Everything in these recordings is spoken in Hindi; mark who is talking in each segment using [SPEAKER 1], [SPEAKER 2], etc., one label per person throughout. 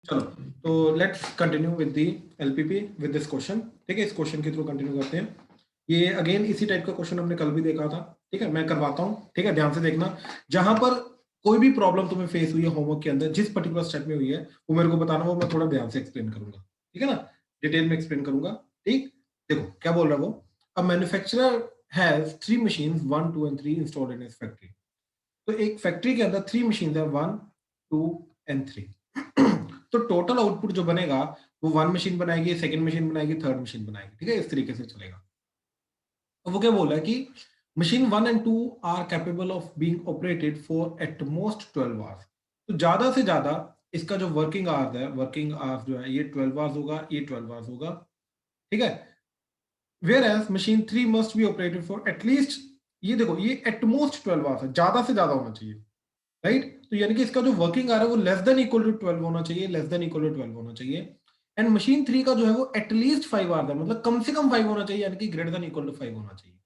[SPEAKER 1] चलो तो let's continue with the LPP with this question. ठीक है, इस क्वेश्चन के थ्रू कंटिन्यू करते हैं। ये अगेन इसी टाइप का क्वेश्चन हमने कल भी देखा था। ठीक है, मैं करवाता हूँ। ठीक है, ध्यान से देखना। जहां पर कोई भी प्रॉब्लम तुम्हें फेस हुई है होमवर्क के अंदर, जिस पर्टिकुलर स्टेप में हुई है वो मेरे को बताना, वो मैं थोड़ा ध्यान से एक्सप्लेन करूंगा। ठीक है ना, डिटेल में एक्सप्लेन करूंगा। ठीक, देखो क्या बोल रहा है वो। A manufacturer has 3 machines 1 2 and 3 installed in his factory. तो एक फैक्ट्री के अंदर 3 मशीन्स है 1 2 एंड 3। तो टोटल आउटपुट जो बनेगा वो 1 मशीन बनाएगी, सेकंड मशीन बनाएगी, थर्ड मशीन बनाएगी। ठीक है, इस तरीके से चलेगा। अब वो क्या बोल रहा है कि machine 1 and 2 are capable of being operated for at most 12 hours. तो ज्यादा से ज्यादा इसका जो वर्किंग आवर्स है, वर्किंग आवर्स जो है ये 12 आवर्स होगा, ये 12 आवर्स होगा। ठीक है, where as machine 3 must be operated for at least, ये देखो ये एटमोस्ट 12 आवर्स है, ज्यादा से ज्यादा होना चाहिए। राइट, तो यानी कि इसका जो वर्किंग आ रहा है वो लेस देन इक्वल टू 12 होना चाहिए, लेस देन इक्वल टू 12 होना चाहिए। एंड मशीन 3 का जो है वो एटलीस्ट 5 आवर है, मतलब कम से कम 5 होना चाहिए, यानी कि ग्रेटर देन इक्वल टू 5 होना चाहिए।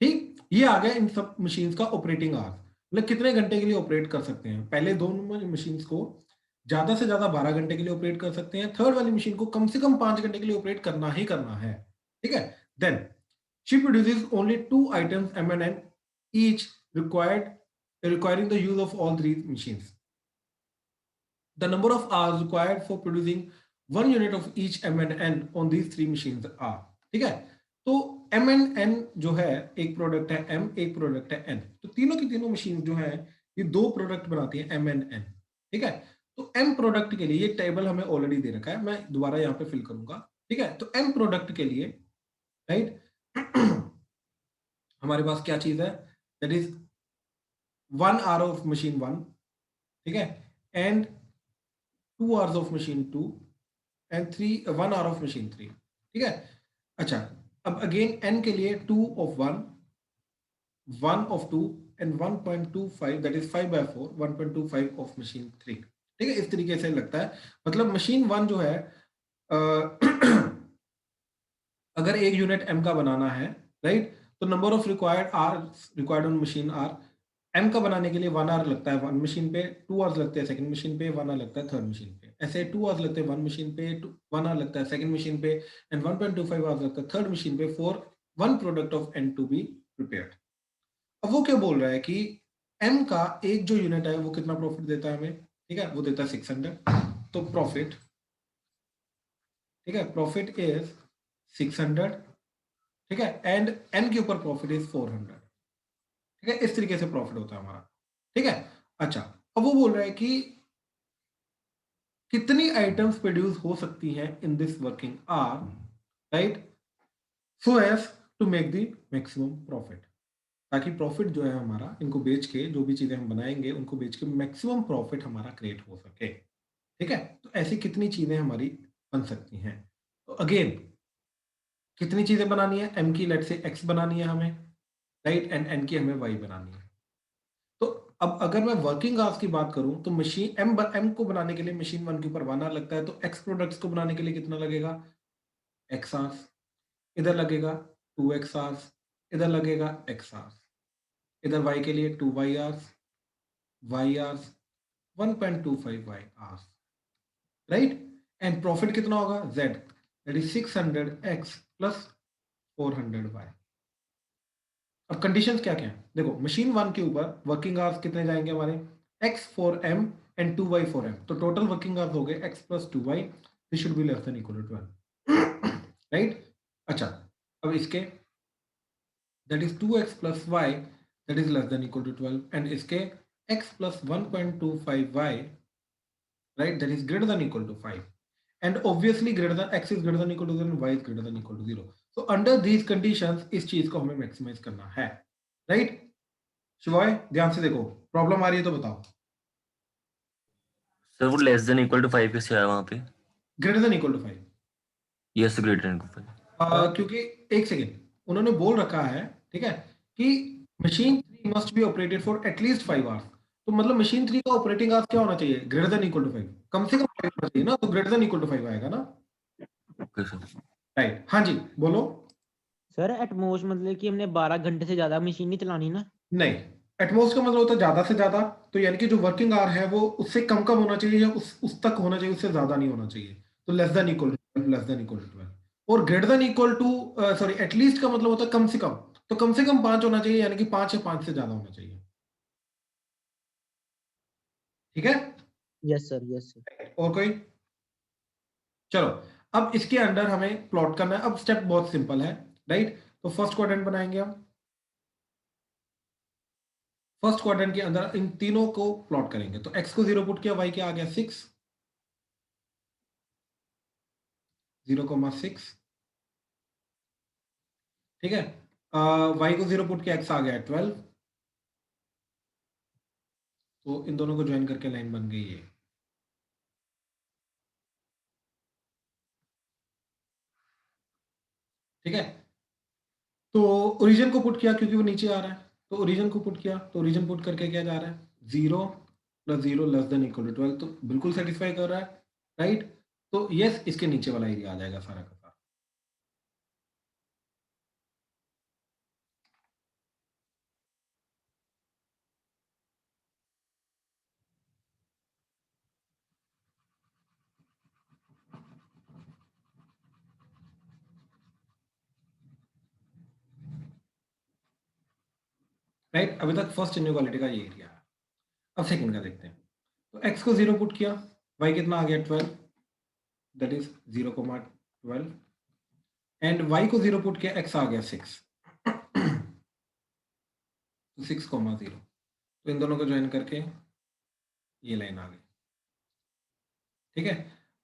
[SPEAKER 1] ठीक, ये आ गया इन सब मशीन्स का ऑपरेटिंग आवर, मतलब कितने घंटे के लिए ऑपरेट कर सकते हैं। पहले दोनों मशीन्स को ज्यादा से ज्यादा 12 घंटे के लिए ऑपरेट कर सकते हैं, थर्ड वाली मशीन को कम से कम 5 घंटे के लिए ऑपरेट करना ही करना है। ठीक है, then she produces only 2 items M&N each requiring the use of all 3 machines. The number of hours required for producing 1 unit of each M&N on these 3 machines are। ठीक है, तो M&N जो है एक प्रोडक्ट है M, एक प्रोडक्ट है N। तो तीनों की तीनों मशीन जो है ये 2 प्रोडक्ट बनाती है M&N। ठीक है, तो M प्रोडक्ट के लिए ये टेबल हमें ऑलरेडी दे रखा है, मैं दोबारा यहाँ पे फिल करूंगा। ठीक है, तो M प्रोडक्ट के लिए राइट हमारे पास क्या चीज है, that is 1 hour of machine 1। ठीक है, and 2 hours of machine 2 and 1 hour of machine 3। ठीक है, अच्छा, अब अगेन एन के लिए 2 of 1, 1 of 2 and 1.25, that is 5/4, 1.25 of machine 3। ठीक है, इस तरीके से लगता है। मतलब मशीन 1 जो है अगर एक यूनिट एम का बनाना है, राइट, तो number of required on machine are, M का बनाने के लिए 1 आवर लगता है 1 मशीन पे, 2 आवर्स लगते हैं सेकंड मशीन पे, 1 आवर लगता है थर्ड मशीन पे। ऐसे 2 आवर्स लगते हैं 1 मशीन पे, 1 आवर लगता है सेकंड मशीन पे, एंड 1.25 आवर्स लगता है थर्ड मशीन पे for 1 product of N to be prepared. अब वो क्या बोल रहा है कि एम का एक जो यूनिट है वो कितना प्रॉफिट देता है हमें। ठीक है, वो देता है 600। तो प्रॉफिट, ठीक है, प्रॉफिट इज 600। ठीक है, एंड एन के ऊपर प्रॉफिट इज 400। ठीक है, इस तरीके से प्रॉफिट होता है हमारा। ठीक है, अच्छा, अब वो बोल रहा है कि कितनी आइटम्स प्रोड्यूस हो सकती हैं in this working hour, right, so as to make the maximum profit. ताकि प्रॉफिट जो है हमारा, इनको बेच के जो भी चीजें हम बनाएंगे उनको बेच के मैक्सिमम प्रॉफिट हमारा क्रिएट हो सके। ठीक है, तो ऐसी कितनी चीजें हमारी बन सकती हैं। तो अगेन कितनी चीजें बनानी है, एम की लेट से एक्स बनानी है हमें, राइट, एंड एन की हमें वाई बनानी है। तो अब अगर मैं वर्किंग आवर्स की बात करूं तो मशीन एम को बनाने के लिए मशीन 1 के ऊपर 1 आवर लगता है, तो एक्स प्रोडक्ट्स को बनाने के लिए कितना लगेगा, एक्स आवर्स। इधर लगेगा 2x आवर्स, इधर लगेगा x आवर्स, इधर y के लिए 2y hours, y hours, 1.25y hours, right. And profit कितना होगा, z, that is 600x plus 400y। अब कंडीशंस क्या क्या है, देखो मशीन 1 के ऊपर वर्किंग आवर्स कितने जाएंगे हमारे, x for m and 2y for m। तो टोटल वर्किंग आवर्स हो गए x plus 2y, this should be less than equal to 12। राइट, अच्छा, अब इसके that is 2x plus y that is less than equal to 12, and इसके x plus 1.25y, right, that is greater than equal to 5, and obviously greater than x is greater than equal to 0 and y is greater than equal to 0। So under these conditions इस चीज को हमें मैक्सिमाइज करना है, राइट। शिवाय ध्यान से देखो, प्रॉब्लम आ रही है तो बताओ।
[SPEAKER 2] सर वो लेस देन इक्वल टू 5 कैसे आया वहां पे?
[SPEAKER 1] Greater than equal to 5।
[SPEAKER 2] Yes, greater than equal 5।
[SPEAKER 1] क्योंकि एक सेकेंड उन्होंने बोल रखा है, ठीक है, कि machine 3 must be operated for at least 5 hours. तो मतलब मशीन 3 का ऑपरेटिंग आवर्स क्या होना चाहिए, ग्रेटर देन इक्वल टू 5, कम से कम 5 होना चाहिए ना, तो ग्रेटर देन इक्वल टू 5 आएगा ना,
[SPEAKER 2] ओके सर।
[SPEAKER 1] राइट। हाँ जी, बोलो।
[SPEAKER 3] सर एटमोस्ट मतलब कि हमने 12 घंटे से ज्यादा मशीन नहीं चलानी ना।
[SPEAKER 1] नहीं, एटमोस्ट का मतलब होता है ज्यादा से ज्यादा, तो यानी कि जो वर्किंग आवर है वो उससे कम कम होना चाहिए या उस तक होना चाहिए, उससे ज्यादा नहीं होना चाहिए। तो less than equal to, less than equal to 12। और greater than equal to, sorry, at least का मतलब होता है कम से कम। तो कम से कम 5 होना चाहिए, यानी कि 5 या 5 से ज्यादा होना चाहिए। ठीक है।
[SPEAKER 3] Yes sir, yes sir.
[SPEAKER 1] और कोई? चलो, अब इसके अंडर हमें प्लॉट करना है। अब स्टेप बहुत सिंपल है, राइट। तो फर्स्ट क्वाड्रेंट बनाएंगे हम। फर्स्ट क्वाड्रेंट के अंदर इन तीनों को प्लॉट करेंगे। तो x को 0 पुट किया, y क्या आ गया 6, 0,6। ठीक है। y को 0 पुट किया, x आ गया 12। तो इन दोनों को ज्वाइन करके लाइन बन गई है। ठीक है। तो ओरिजिन को पुट किया क्योंकि वो नीचे आ रहा है, तो ओरिजिन को पुट किया, तो ओरिजिन पुट करके क्या जा रहा है, 0 + 0 लेस देन इक्वल टू 12। तो बिल्कुल सेटिस्फाई कर रहा है, राइट। तो यस, इसके नीचे वाला एरिया आ जाएगा सारा का सारा। राइट। अभी तक फर्स्ट इनइक्वालिटी का ये एरिया है। अब सेकंड का देखते हैं। तो x को 0 पुट किया, y कितना आ गया 12, दैट इज 0,12। एंड y को 0 पुट किया, x आ गया 6, तो 6,0। तो इन दोनों को ज्वाइन करके ये लाइन आ गई। ठीक है।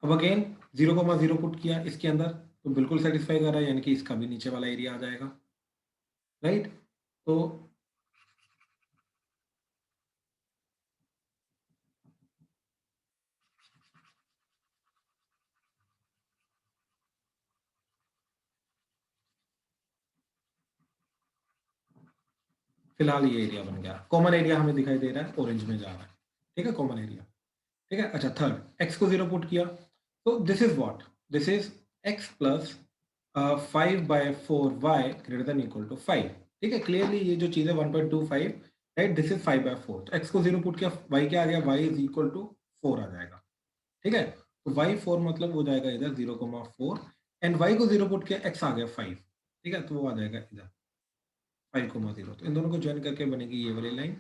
[SPEAKER 1] अब अगेन 0,0 पुट किया इसके अंदर, तो बिल्कुल सेटिस्फाई कर रहा है, यानी कि इसका भी नीचे वाला एरिया आ जाएगा, राइट। तो फिलहाल ये एरिया बन गया। कॉमन एरिया हमें दिखाई दे रहा है, ऑरेंज में जा रहा है। ठीक है, कॉमन एरिया। ठीक है। अच्छा, थर्ड, x को 0 पुट किया, तो this is what, this is x plus 5/4y greater than equal to 5। ठीक है, क्लियरली ये जो चीज है 1.25, राइट, दिस इज 5/4। तो x को 0 पुट किया, y क्या आ गया, y इज इक्वल टू 4 आ जाएगा। ठीक है। तो y 4 मतलब हो जाएगा इधर 0,4, एंड y को 0 पुट किया, x आ गया 5। ठीक है, तो वो आ जाएगा इधर 5,0। तो इन दोनों को ज्वाइन करके बनेगी ये वाली लाइन,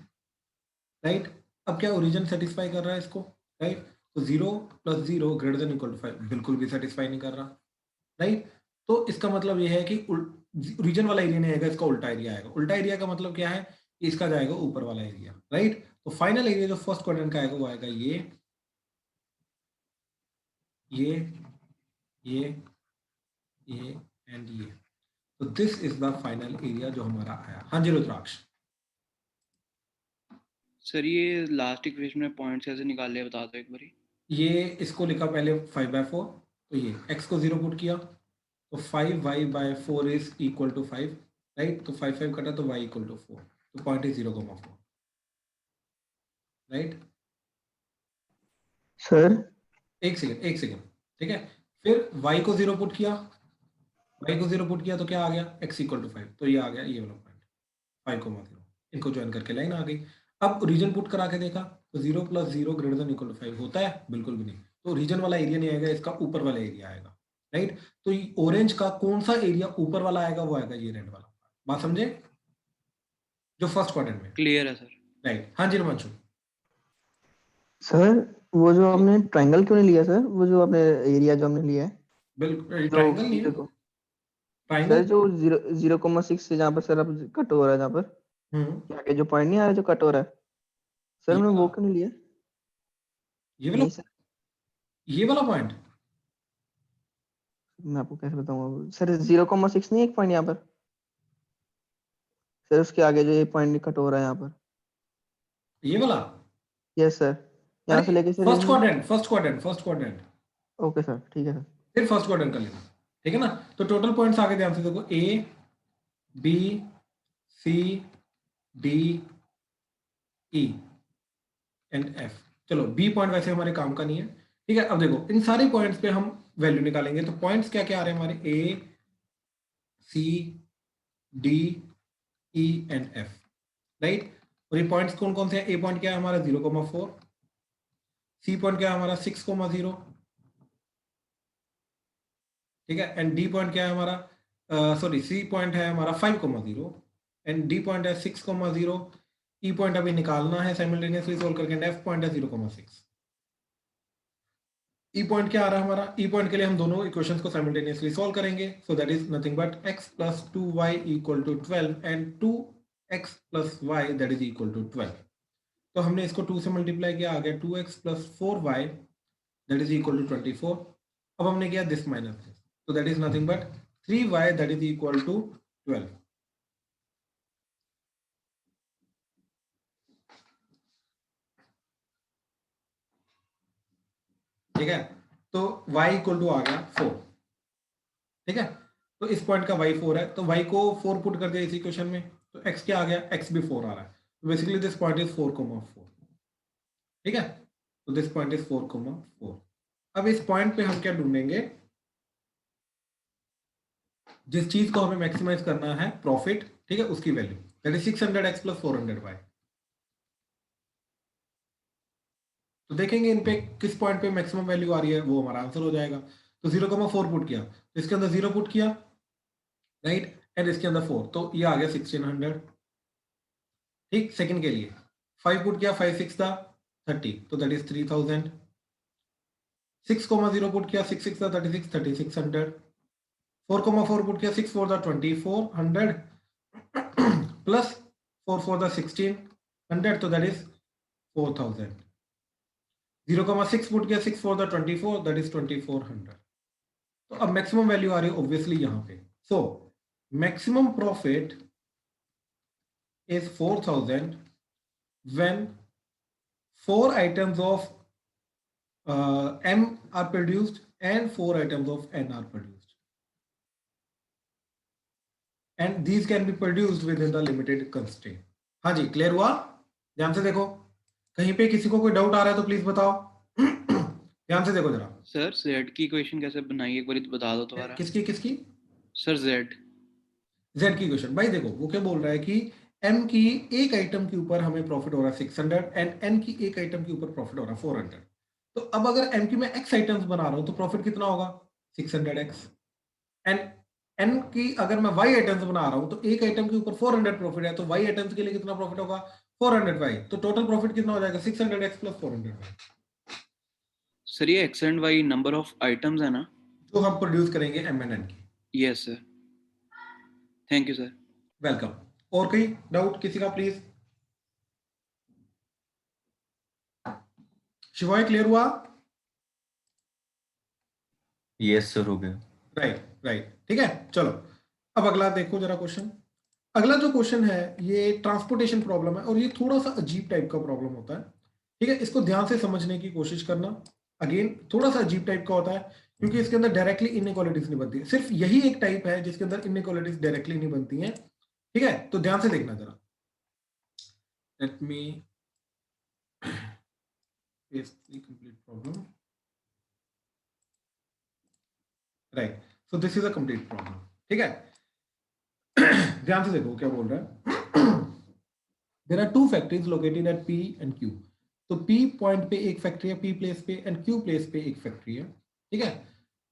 [SPEAKER 1] राइट। अब क्या ओरिजिन सेटिस्फाई कर रहा है इसको, राइट। तो 0 + 0 ग्रेटर देन इक्वल टू 5 बिल्कुल भी सेटिस्फाई नहीं कर रहा, राइट। तो इसका मतलब ये है कि ओरिजिन वाला एरिया नहीं आएगा, इसका उल्टा एरिया आएगा। उल्टा एरिया का मतलब क्या है कि इसका जाएगा ऊपर वाला एरिया, राइट। तो फाइनल एरिया जो फर्स्ट क्वाड्रेंट का आएगा वो आएगा ये ये ये एंड ये। तो this is the final area जो हमारा आया। हाँ जी रुद्राक्ष।
[SPEAKER 4] सर ये लास्ट इक्वेशन में पॉइंट्स कैसे निकाले बता दो एक बारी।
[SPEAKER 1] ये इसको लिखा पहले 5/4, तो ये x को 0 पुट किया, तो 5y/4 is equal to 5, right. तो 5 5 कटा, तो y इक्वल टू 4, तो पॉइंट इज 0,4, राइट।
[SPEAKER 3] सर
[SPEAKER 1] एक सेकेंड, एक सेकेंड। ठीक है। फिर y को 0 पुट किया, y को 0 पुट किया तो क्या आ गया, x इक्वल टू 5, तो ये आ गया ये वाला पॉइंट 5,0। इनको ज्वाइन करके लाइन आ गई। अब रीजन पुट करा के देखा, तो 0 + 0 ग्रेटर देन इक्वल टू 5 होता है, बिल्कुल भी नहीं। तो रीजन वाला एरिया नहीं आएगा, इसका ऊपर वाला एरिया आएगा, राइट। तो ऑरेंज का कौन सा एरिया ऊपर वाला आएगा, वो आएगा ये रेड वाला। बात समझे, जो फर्स्ट क्वाड्रेंट में,
[SPEAKER 4] क्लियर है सर।
[SPEAKER 1] राइट। हाँ जी रोमांशु।
[SPEAKER 3] सर वो जो आपने ट्रायंगल क्यों नहीं लिया सर, वो जो आपने एरिया जो हमने लिया है,
[SPEAKER 1] बिल्कुल
[SPEAKER 3] जो
[SPEAKER 1] ट्राइंगल नहीं है,
[SPEAKER 3] देखो
[SPEAKER 1] ट्राइंगल।
[SPEAKER 3] सर, जो 0,6 से जहाँ पर सर अब कट हो रहा है, जहाँ पर
[SPEAKER 1] हम्म।
[SPEAKER 3] आगे जो पॉइंट नहीं आ रहा जो कट हो रहा है, सर
[SPEAKER 1] ये
[SPEAKER 3] हमने
[SPEAKER 1] वाला,
[SPEAKER 3] वो क्यों नहीं लिया?
[SPEAKER 1] ये वाला,
[SPEAKER 3] नहीं सर,
[SPEAKER 1] ये वाला पॉइंट।
[SPEAKER 3] मैं आपको कैसे बताऊंगा सर, 0,6 नहीं एक पॉइंट यहाँ पर सर, उसके आगे जो ये पॉइंट कट हो रहा है यहाँ पर।
[SPEAKER 1] ये वाला,
[SPEAKER 3] यस सर, यहाँ से
[SPEAKER 1] अरे
[SPEAKER 3] लेके sir
[SPEAKER 1] first quadrant, first quadrant, first quadrant,
[SPEAKER 3] okay sir, ठीक है सर।
[SPEAKER 1] फिर फर्स्ट क्वाड्रेंट कर लेना। ठीक है ना। तो टोटल पॉइंट्स आगे ध्यान से देखो, A B C D E and F. चलो बी पॉइंट वैसे हमारे काम का नहीं है, ठीक है। अब देखो इन सारे पॉइंट्स पे हम वैल्यू निकालेंगे। तो पॉइंट्स क्या क्या आ रहे हैं हमारे, A C D E and F, right. और ये पॉइंट्स कौन कौन से हैं? ए पॉइंट क्या है हमारा 0,4, सी पॉइंट क्या है हमारा 6,0, ठीक है, एंड डी पॉइंट क्या है हमारा, सॉरी सी पॉइंट है हमारा 5,0 एंड डी पॉइंट है 6,0, ई पॉइंट अभी निकालना है साइमल्टेनियसली सोल्व करके, एंड एफ पॉइंट है 0,6। ई पॉइंट क्या आ रहा है हमारा? ई पॉइंट के लिए हम दोनों इक्वेशंस को साइमल्टेनियसली सॉल्व करेंगे, so that is nothing but x plus 2y equal to 12 and 2x plus y that is equal to 12। तो हमने इसको 2 से मल्टीप्लाई किया, आ गया 2x plus 4y that is equal to 24। अब हमने किया this minus this, so that is nothing but 3y that is equal to 12। ठीक है, तो y इक्वल टू आ गया 4। ठीक है, तो इस पॉइंट का y 4 है, तो y को 4 पुट कर दिया इस इक्वेशन में, तो x क्या आ गया? x भी 4 आ रहा है, तो बेसिकली दिस पॉइंट इज 4,4। ठीक है, तो दिस पॉइंट इज 4,4। अब इस पॉइंट पे हम क्या ढूंढेंगे? जिस चीज को हमें मैक्सिमाइज करना है प्रॉफिट, ठीक है, उसकी value that is 600x plus 400y। तो देखेंगे इन पे किस पॉइंट पे मैक्सिमम वैल्यू आ रही है, वो हमारा आंसर हो जाएगा। तो 0,4 पुट किया, तो इसके अंदर 0 पुट किया, राइट, एंड इसके अंदर 4, तो ये आ गया 1600। ठीक, सेकंड के लिए 5 पुट किया, 5 6 था 30, तो दैट इज 3000। 6,0 पुट किया, 6 6 था 36, 3600। 4,4 पुट किया, 6 4 था 2400 प्लस 4 4 था 1600, तो दैट इज 4000। 0,6 पुट किया, 6 4 था 24, दैट इज 2400। तो अब मैक्सिमम वैल्यू आ रही है ऑब्वियसली यहां पे, so maximum profit is 4,000 when 4 items of M are produced and 4 items of N are produced, and these can be produced within the limited constraint। हाँ जी, क्लियर हुआ? ध्यान से देखो, कहीं पे किसी को कोई डाउट आ रहा है तो प्लीज बताओ। ध्यान से देखो जरा।
[SPEAKER 4] सर z की इक्वेशन कैसे बनाई, एक बार बता दो दोबारा।
[SPEAKER 1] किसकी किसकी?
[SPEAKER 4] सर
[SPEAKER 1] z की इक्वेशन, भाई देखो वो क्या बोल रहा है कि m की एक आइटम के ऊपर हमें प्रॉफिट हो रहा है 600 एंड n की एक आइटम के ऊपर प्रॉफिट हो रहा है 400। तो अब अगर m की मैं x आइटम्स बना रहा हूं तो प्रॉफिट कितना होगा? 600x। एंड n की अगर मैं y आइटम्स बना रहा हूं तो एक आइटम के ऊपर 400 प्रॉफिट है, तो y आइटम्स के लिए कितना प्रॉफिट होगा? 400y। तो टोटल प्रॉफिट कितना हो जाएगा? 600x plus 400y,
[SPEAKER 4] सर ये x and y number of items है ना,
[SPEAKER 1] जो हम प्रोड्यूस करेंगे m एंड n की।
[SPEAKER 4] Yes sir, thank you sir.
[SPEAKER 1] Welcome. और कोई डाउट किसी का प्लीज? शिवाय क्लियर हुआ?
[SPEAKER 2] यस सर, हो गया।
[SPEAKER 1] राइट राइट, ठीक है, चलो अब अगला देखो जरा क्वेश्चन। अगला जो क्वेश्चन है ये ट्रांसपोर्टेशन प्रॉब्लम है, और ये थोड़ा सा अजीब टाइप का प्रॉब्लम होता है। ठीक है, इसको ध्यान से समझने की कोशिश करना। अगेन थोड़ा सा अजीब टाइप का होता है क्योंकि इसके अंदर डायरेक्टली इनइक्वालिटीज नहीं बनती है। सिर्फ यही एक टाइप है जिसके अंदर इनइक्वालिटीज डायरेक्टली नहीं बनती हैं। ठीक है, तो ध्यान से देखना जरा। Let me paste the complete problem, right, so this is a complete problem। ठीक है, ध्यान से देखो क्या बोल रहा है। There are two factories located at P and Q। तो P पॉइंट पे एक फैक्ट्री है, P प्लेस पे, एंड Q प्लेस पे एक फैक्ट्री है। ठीक है,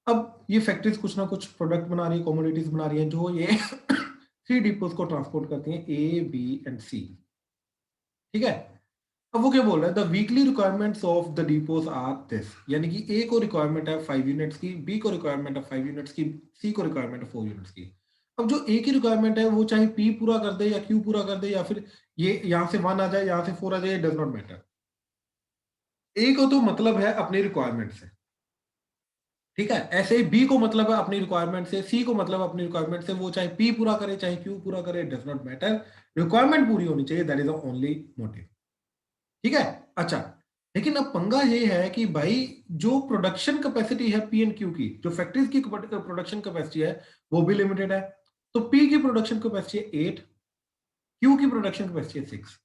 [SPEAKER 1] अब ये फैक्ट्रीज कुछ ना कुछ प्रोडक्ट बना रही है, कमोडिटीज बना रही है, जो ये 3 डिपोज को ट्रांसपोर्ट करती हैं, A, B एंड C। ठीक है, अब वो क्या बोल रहा है? The weekly requirements of the depots are this, यानी कि A को रिक्वायरमेंट है 5 यूनिट्स की, B को रिक्वायरमेंट है 5 यूनिट्स की, C को रिक्वायरमेंट है 4 यूनिट्स की। अब जो A की रिक्वायरमेंट है वो चाहे P पूरा कर दे या Q पूरा कर दे, या फिर ये यहां से 1 आ जाए यहां से 4 आ जाए, डज नॉट मैटर। A को तो मतलब है अपनी रिक्वायरमेंट से, ठीक है, ऐसे ही B को मतलब है अपनी रिक्वायरमेंट से, C को मतलब अपनी रिक्वायरमेंट से, वो चाहे P पूरा करे चाहे Q पूरा करे, डज नॉट मैटर, रिक्वायरमेंट पूरी होनी चाहिए, that is the only motive. ठीक है, अच्छा, लेकिन अब पंगा ये है कि भाई जो प्रोडक्शन कैपेसिटी है पी एंड क्यू की, जो फैक्ट्रीज की प्रोडक्शन कैपेसिटी है वो भी लिमिटेड है। तो पी की प्रोडक्शन कैपेसिटी है 8, क्यू की प्रोडक्शन कैपेसिटी है 6,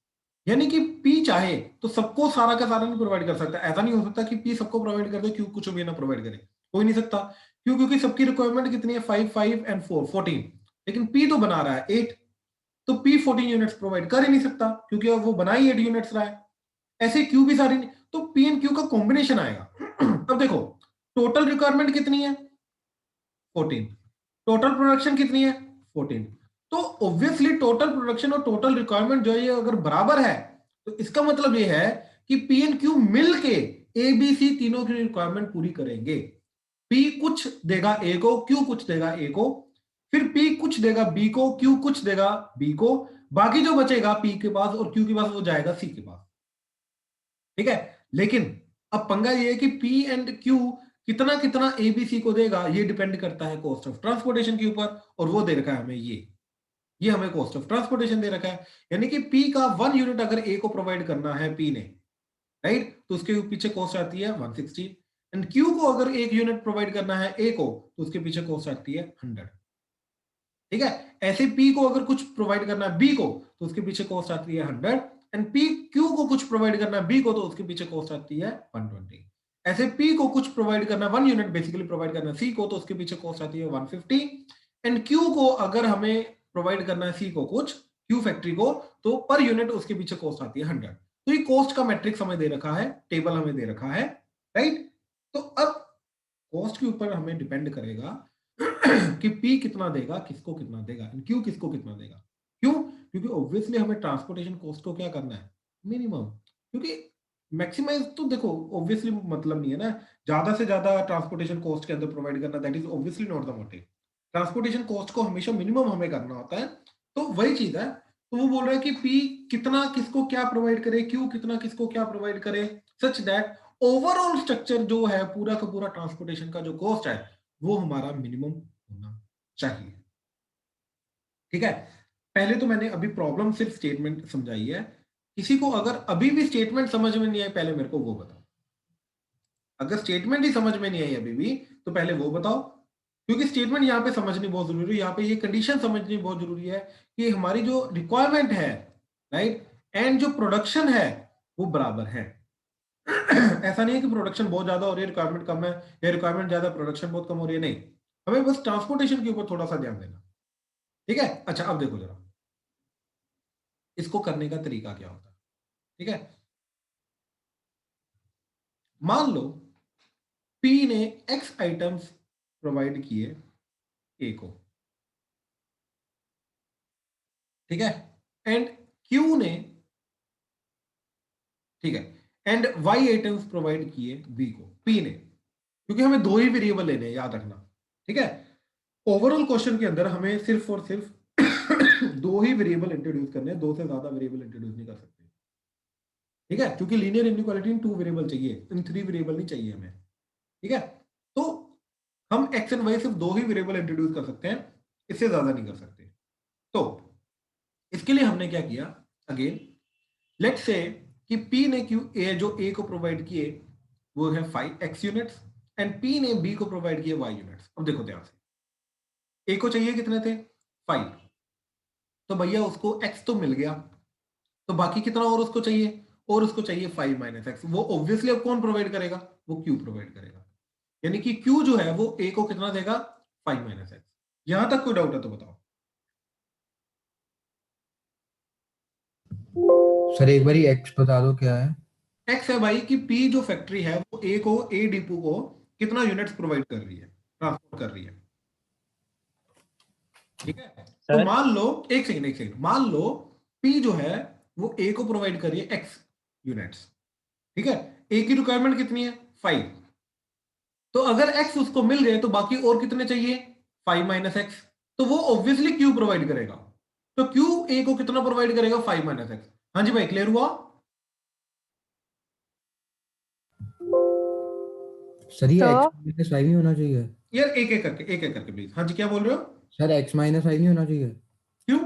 [SPEAKER 1] यानी कि पी चाहे तो सबको सारा का सारा नहीं प्रोवाइड कर सकता। ऐसा नहीं हो सकता कि पी सबको प्रोवाइड कर दे, क्यू कुछ भी ना प्रोवाइड करे, हो ही नहीं सकता। क्यों? क्योंकि सबकी रिक्वायरमेंट कितनी है? 5 5 एंड 4 14, लेकिन पी तो बना रहा है 8। तो P 14 यूनिट्स प्रोवाइड कर ही नहीं सकता क्योंकि अब वो बना ही 8 यूनिट्स रहा है। ऐसे Q भी सारी नहीं, तो P एंड Q का कॉम्बिनेशन आएगा। अब देखो टोटल रिक्वायरमेंट कितनी है 14, टोटल प्रोडक्शन कितनी है 14, तो ऑब्वियसली टोटल प्रोडक्शन और टोटल रिक्वायरमेंट जो है ये अगर बराबर है तो इसका मतलब ये है कि P एंड Q मिलके ABC तीनों की रिक्वायरमेंट पूरी करेंगे। P कुछ देगा A को, Q कुछ देगा A को, फिर P कुछ देगा B को, Q कुछ देगा B को, बाकी जो बचेगा P के पास और Q के पास वो जाएगा C के पास। ठीक है, लेकिन अब पंगा ये है कि P एंड Q कितना कितना ABC को देगा ये डिपेंड करता है कॉस्ट ऑफ ट्रांसपोर्टेशन के ऊपर, और वो दे रखा है हमें ये हमें कॉस्ट ऑफ ट्रांसपोर्टेशन दे रखा है। यानी कि P का 1 यूनिट अगर A को प्रोवाइड करना है P ने, राइट, तो उसके पीछे कॉस्ट आती है 160, एंड Q को अगर 1 यूनिट प्रोवाइड करना है A को तो उसके पीछे कॉस्ट आती है 100। ठीक है, ऐसे P को अगर कुछ प्रोवाइड करना है B को तो उसके पीछे कॉस्ट आती है 100, एंड P Q को कुछ प्रोवाइड करना है B को तो उसके पीछे कॉस्ट आती है 120। ऐसे P को कुछ प्रोवाइड करना है 1 यूनिट बेसिकली प्रोवाइड करना है C को तो उसके पीछे कॉस्ट आती है 150, एंड Q को अगर हमें प्रोवाइड करना है C को कुछ Q फैक्ट्री को तो पर यूनिट उसके पीछे कॉस्ट आती है 100। तो ये कॉस्ट का मैट्रिक्स हमें दे रखा है, टेबल हमें दे रखा है, राइट। तो अब कॉस्ट के ऊपर हमें डिपेंड करेगा कि P कितना देगा, किसको कितना देगा, Q किसको कितना देगा। क्यों? क्योंकि ऑब्वियसली हमें ट्रांसपोर्टेशन कॉस्ट को क्या करना है, मिनिमम, क्योंकि मैक्सिमाइज तो देखो ऑब्वियसली मतलब नहीं है ना ज्यादा से ज्यादा ट्रांसपोर्टेशन कॉस्ट के अंदर प्रोवाइड करना, that is obviously not the motive. Transportation cost को हमेशा मिनिमम हमें करना होता है, तो वही चीज है। तो वो बोल रहा है कि P कितना किसको क्या प्रोवाइड करे, Q कितना किसको क्या प्रोवाइड करे, सच दैट ओवरऑल स्ट्रक्चर जो है पूरा का पूरा ट्रांसपोर्टेशन का जो कॉस्ट है वो हमारा मिनिमम होना चाहिए। ठीक है, पहले तो मैंने अभी प्रॉब्लम सिर्फ स्टेटमेंट समझाई है। किसी को अगर अभी भी स्टेटमेंट समझ में नहीं आई पहले मेरे को वो बताओ। अगर स्टेटमेंट ही समझ में नहीं आई अभी भी तो पहले वो बताओ, क्योंकि स्टेटमेंट यहाँ पे समझनी बहुत जरूरी है। यहाँ पे ये कंडीशन समझनी बहुत जरूरी है कि हमारी जो रिक्वायरमेंट है, राइट, एंड जो प्रोडक्शन है वो बराबर है। ऐसा नहीं है कि प्रोडक्शन बहुत ज्यादा हो रही है रिक्वायरमेंट कम है, या रिक्वायरमेंट ज्यादा प्रोडक्शन बहुत कम हो रही है, नहीं, हमें बस ट्रांसपोर्टेशन के ऊपर थोड़ा सा ध्यान देना। ठीक है, अच्छा अब देखो जरा इसको करने का तरीका क्या होता है। ठीक है, मान लो P ने X आइटम्स प्रोवाइड किए A को, ठीक है, एंड Q ने, ठीक है, एंड Y आइटम्स प्रोवाइड किए B को, P ने, क्योंकि हमें दो ही वेरिएबल लेने हैं, याद रखना। ठीक है, ओवरऑल क्वेश्चन के अंदर हमें सिर्फ और सिर्फ दो ही वेरिएबल इंट्रोड्यूस करने हैं, दो से ज्यादा वेरिएबल इंट्रोड्यूस नहीं कर सकते। ठीक है, क्योंकि लीनियर इनइक्वालिटी इन 2 वेरिएबल चाहिए, इन 3 वेरिएबल नहीं चाहिए हमें। ठीक है, तो हम x एंड y सिर्फ दो ही वेरिएबल इंट्रोड्यूस कर सकते हैं, इससे ज्यादा नहीं कर सकते। तो इसके लिए हमने क्या किया, अगेन लेट्स से कि P ने जो A को प्रोवाइड किए वो है 5x यूनिट्स, एंड P ने B को प्रोवाइड किए y यूनिट्स। अब देखो ध्यान से, A को चाहिए कितने थे 5, तो भैया उसको x तो मिल गया, तो बाकी कितना और उसको चाहिए, और उसको चाहिए 5 माइनस एक्स। वो ऑब्वियसली अब कौन प्रोवाइड करेगा, वो Q प्रोवाइड करेगा, यानी कि Q जो है वो A को कितना देगा 5 माइनस एक्स। यहां तक कोई डाउट है तो बताओ।
[SPEAKER 5] सर एक बारी एक्स बता दो क्या है।
[SPEAKER 1] एक्स है भाई कि P जो फैक्ट्री है वो A डिपो को कितना यूनिट्स प्रोवाइड कर रही है, ट्रांसपोर्ट कर रही है। ठीक है, तो मान लो एक सेकंड, मान लो P जो है वो A को प्रोवाइड कर रही है x यूनिट्स। ठीक है, A की रिक्वायरमेंट कितनी है 5, तो अगर x उसको मिल गए तो बाकी और कितने चाहिए 5 माइनस एक्स, तो वो ऑब्वियसली Q प्रोवाइड करेगा। तो Q A को कितना प्रोवाइड करेगा 5 माइनस एक्स। हाँ जी भाई, क्लियर हुआ।
[SPEAKER 5] सर ये
[SPEAKER 6] तो
[SPEAKER 5] एक्स माइनस वाई नहीं होना चाहिए।
[SPEAKER 1] यार एक एक करके प्लीज। हाँ जी, क्या बोल रहे हो।
[SPEAKER 5] सर एक्स माइनस वाई नहीं होना चाहिए।
[SPEAKER 1] क्यों,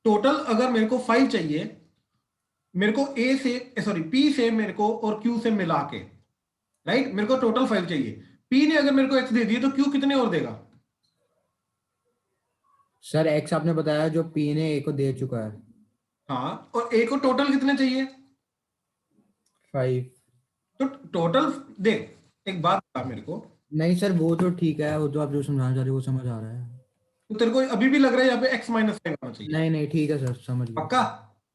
[SPEAKER 1] टोटल अगर मेरे को 5 चाहिए, मेरे को A से सॉरी P से मेरे को और Q से मिला के, राइट, मेरे को टोटल 5 चाहिए। P ने अगर मेरे को x दे दिए तो Q कितने और देगा।
[SPEAKER 5] सर एक्स आपने बताया जो पी ने ए को दे चुका है।
[SPEAKER 1] हाँ, और A को टोटल कितने चाहिए,
[SPEAKER 5] 5।
[SPEAKER 1] तो टोटल देख, एक बात बता मेरे को,
[SPEAKER 5] नहीं सर वो तो ठीक है, वो तो आप जो समझाना चाह रहे हो वो समझ आ रहा है।
[SPEAKER 1] तो तेरे को अभी भी लग रहा है यहाँ पे x माइनस 5 आना चाहिए?
[SPEAKER 5] नहीं नहीं ठीक है सर, समझ गया।
[SPEAKER 1] पक्का?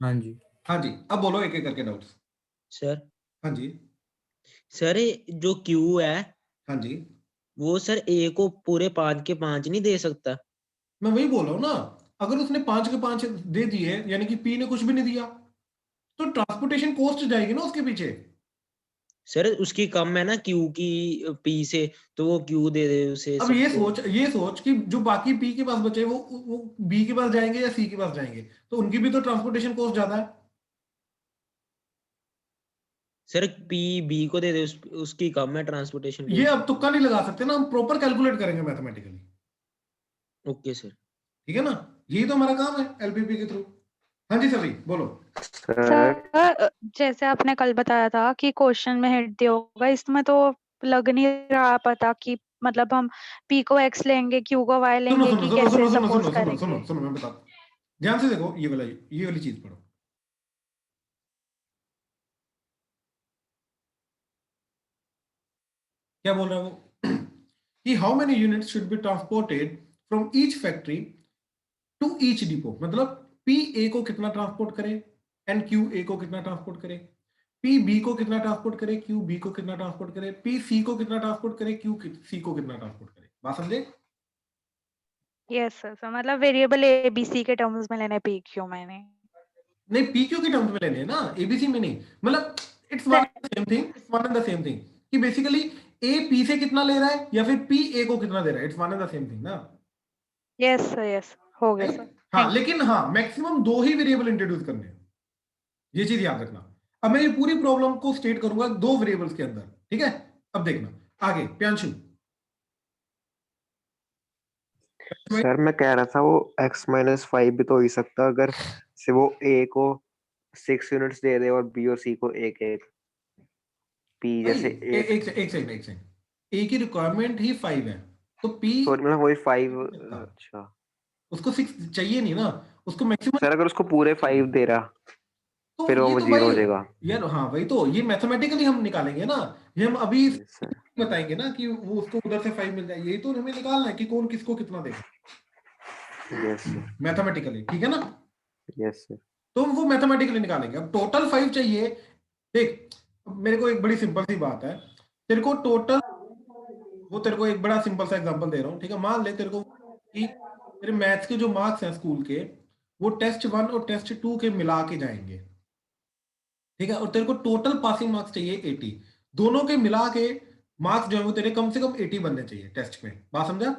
[SPEAKER 5] हाँ जी।
[SPEAKER 1] हाँ जी, अब बोलो एक एक करके डाउट्स।
[SPEAKER 6] सर
[SPEAKER 1] हाँ जी,
[SPEAKER 6] सर जो क्यू है
[SPEAKER 1] हाँ जी,
[SPEAKER 6] वो सर ए को पूरे 5 के 5 नहीं दे सकता?
[SPEAKER 1] मैं वही बोल रहा हूँ ना, अगर उसने 5 के 5 दे दिए यानी कि P ने कुछ भी नहीं दिया, तो ट्रांसपोर्टेशन कॉस्ट जाएगी ना उसके पीछे।
[SPEAKER 6] सर उसकी कम है ना क्यू की पी से, तो वो क्यू दे दे उसे
[SPEAKER 1] अब ये
[SPEAKER 6] सबको।
[SPEAKER 1] सोच कि जो बाकी P के पास बचे वो B के पास जाएंगे या C के पास जाएंगे, तो उनकी भी तो ट्रांसपोर्टेशन कॉस्ट ज्यादा है।
[SPEAKER 6] सर पी बी को दे दे उसकी कम है ट्रांसपोर्टेशन
[SPEAKER 1] ये
[SPEAKER 6] कॉस्ट।
[SPEAKER 1] अब तुक्का नहीं लगा सकते ना, हम प्रॉपर कैलकुलेट करेंगे मैथमेटिकली।
[SPEAKER 6] Okay sir.
[SPEAKER 1] ठीक है ना, यही तो हमारा काम है एलपीपी के थ्रू। हाँ जी सभी बोलो।
[SPEAKER 2] सर
[SPEAKER 7] सर जैसे आपने कल बताया था कि क्वेश्चन में हिट दिया होगा, इसमें तो लग नहीं रहा पता कि मतलब हम p को x लेंगे, q को y
[SPEAKER 1] सुनो
[SPEAKER 7] लेंगे
[SPEAKER 1] सुनो
[SPEAKER 7] कि
[SPEAKER 1] सुनो
[SPEAKER 7] कैसे
[SPEAKER 1] सुनो सुनो
[SPEAKER 7] सपोज
[SPEAKER 1] सुनो सुनो
[SPEAKER 7] करेंगे।
[SPEAKER 1] सुनो सुनो मैं बताता हूँ, ध्यान से देखो, ये वाली चीज पढ़ो। क्या बोल रहा है वो कि how many units should be transported from each factory to each depot, मतलब पी ए को कितना ट्रांसपोर्ट करे एंड क्यू ए को कितना ट्रांसपोर्ट करे, पी बी को कितना ट्रांसपोर्ट करे, क्यू बी को कितना ट्रांसपोर्ट करे, पी सी को कितना ट्रांसपोर्ट करे, क्यू सी को कितना ट्रांसपोर्ट करे। बात समझे?
[SPEAKER 7] यस सर, मतलब वेरिएबल ए बी सी के टर्म्स में लेने p q मैंने।
[SPEAKER 1] नहीं, पी क्यू के टर्म्स में लेने हैं ना, एबीसी में नहीं। मतलब it's one and the same thing, it's one and the same thing कि बेसिकली ए पी से कितना ले रहा है या फिर पी ए को कितना दे रहा है, it's one and the same thing ना।
[SPEAKER 7] यस सर, यस हो गया सर।
[SPEAKER 1] हाँ, लेकिन हाँ मैक्सिमम 2 ही वेरिएबल इंट्रोड्यूस करने हैं, ये चीज याद रखना। अब मैं ये पूरी प्रॉब्लम को स्टेट करूंगा 2 वेरिएबल्स के अंदर, ठीक है? अब देखना आगे, प्यांशु।
[SPEAKER 8] सर मैं कह रहा था वो x माइनस 5 भी तो हो ही सकता अगर से वो a को 6 यूनिट्स दे दे और b और c को एक एक p जैसे
[SPEAKER 1] एक सेकंड, ए की रिक्वायरमेंट ही 5 है, तो पी
[SPEAKER 8] सॉरी मतलब वही 5। अच्छा
[SPEAKER 1] उसको 6 चाहिए नहीं ना, उसको मैक्सिमम।
[SPEAKER 8] सर अगर उसको पूरे 5 दे रहा
[SPEAKER 1] तो
[SPEAKER 8] फिर
[SPEAKER 1] ये
[SPEAKER 8] वो
[SPEAKER 1] तो
[SPEAKER 8] 0 हो
[SPEAKER 1] भाई
[SPEAKER 8] जाएगा।
[SPEAKER 1] यार, हाँ वही तो, ये मैथमेटिकली हम निकालेंगे ना, ये हम अभी
[SPEAKER 8] सर
[SPEAKER 1] बताएंगे ना कि वो उसको उधर से 5 मिल जाए, यही तो हमें निकालना है कि कौन किसको कितना देगा
[SPEAKER 8] यस सर
[SPEAKER 1] मैथमेटिकली, ठीक है ना?
[SPEAKER 8] यस सर
[SPEAKER 1] तो वो मैथमेटिकली निकालेंगे। अब टोटल 5 चाहिए। देख, मेरे को एक बड़ी सिंपल सी बात है, तेरे को टोटल, वो तेरे को एक बड़ा सिंपल सा एग्जांपल दे रहा हूँ, ठीक है? मान ले तेरे को कि तेरे मैथ्स के जो मार्क्स हैं स्कूल के, वो टेस्ट 1 और टेस्ट 2 के मिला के जाएंगे, ठीक है? और तेरे को टोटल पासिंग मार्क्स चाहिए 80, दोनों के मिला के मार्क्स जो है वो तेरे कम से कम 80 बनने चाहिए टेस्ट में। बात समझा?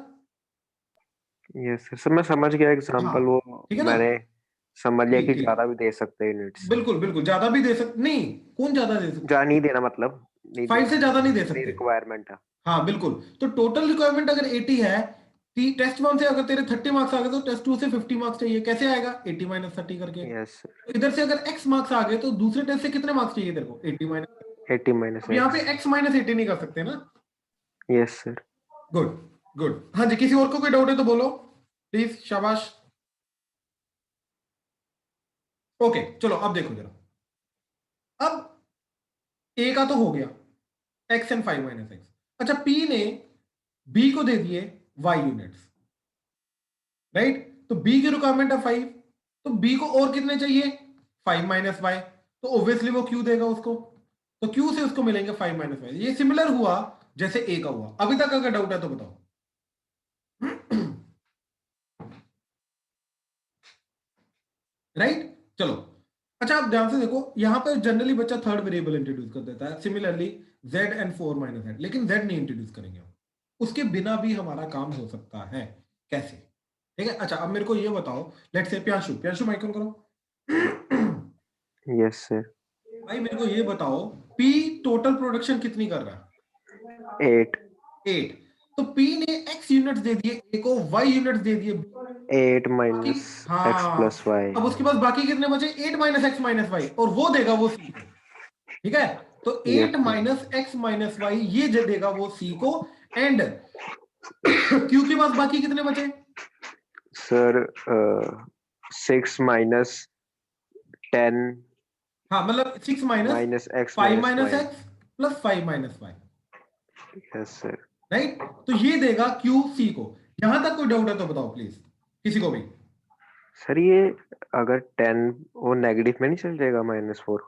[SPEAKER 8] यस सर सर मैं समझ गया एग्जांपल,
[SPEAKER 1] हाँ,
[SPEAKER 8] वो
[SPEAKER 1] ठीक है ना?
[SPEAKER 8] मैंने समझ लिया कि
[SPEAKER 1] ठीक।
[SPEAKER 8] ज्यादा भी दे सकते हैं यूनिट्स।
[SPEAKER 1] बिल्कुल बिल्कुल, ज्यादा भी दे सकते नहीं, कौन ज्यादा दे सकते?
[SPEAKER 8] जा नहीं देना मतलब नहीं
[SPEAKER 1] 5 से ज्यादा नहीं दे
[SPEAKER 8] जितनी
[SPEAKER 1] सकते।
[SPEAKER 8] रिक्वायरमेंट है।
[SPEAKER 1] हाँ बिल्कुल, तो टोटल रिक्वायरमेंट अगर 80 है, टेस्ट 1 से अगर तेरे 30 मार्क्स आ गए तो टेस्ट 2 से 50 मार्क्स चाहिए। कैसे आएगा? 80 माइनस 30 करके।
[SPEAKER 8] यस सर
[SPEAKER 1] तो इधर से अगर x मार्क्स आ गए तो दूसरे टेस्ट से कितने मार्क्स चाहिए तेरे को? 80 माइनस।
[SPEAKER 8] 80 माइनस
[SPEAKER 1] अब यहाँ पे x माइनस 80 नहीं कर सकते ना।
[SPEAKER 8] Yes sir
[SPEAKER 1] good good. हाँ जी, किसी और को कोई डाउट है तो बोलो प्लीज, शाबाश। ओके चलो, अब देखो जरा, अब a का तो हो गया, x एंड 5 माइनस एक्स। अच्छा, p ने b को दे दिए y यूनिट्स, राइट? तो b की रिक्वायरमेंट है 5, तो b को और कितने चाहिए? 5 माइनस y, तो ऑब्वियसली वो q देगा उसको, तो q से उसको मिलेंगे 5 माइनस y। ये सिमिलर हुआ जैसे a का हुआ। अभी तक अगर डाउट है तो बताओ। राइट, चलो। अच्छा, आप ध्यान से देखो, यहां पर जनरली बच्चा थर्ड वेरिएबल इंट्रोड्यूस कर देता है, similarly z and 4 minus z, लेकिन z नहीं इंट्रोड्यूस करेंगे हम, उसके बिना भी हमारा काम हो सकता है। कैसे? ठीक है, अच्छा अब मेरे को ये बताओ, let's say Pyanshu mic on करो।
[SPEAKER 8] यस सर
[SPEAKER 1] भाई मेरे को ये बताओ, p टोटल प्रोडक्शन कितनी कर रहा है? 8। तो p ने x यूनिट्स दे दिए a को, y यूनिट्स दे दिए
[SPEAKER 8] 8 माइनस x प्लस y।
[SPEAKER 1] अब उसके पास बाकी कितने बचे? 8 माइनस एक्स माइनस वाई, और वो देगा वो c को, ठीक है? तो 8 माइनस एक्स माइनस वाई ये देगा वो c को, एंड q के पास बाकी कितने बचे?
[SPEAKER 8] सर 6 माइनस 10
[SPEAKER 1] हाँ, मतलब 6 minus
[SPEAKER 8] x
[SPEAKER 1] 5 minus x plus 5 minus y,
[SPEAKER 8] yes sir
[SPEAKER 1] right? तो ये देगा q c को। यहां तक कोई डाउट है तो बताओ प्लीज। किसी को भी?
[SPEAKER 8] सर ये अगर 10 वो नेगेटिव में नहीं चल जाएगा -4?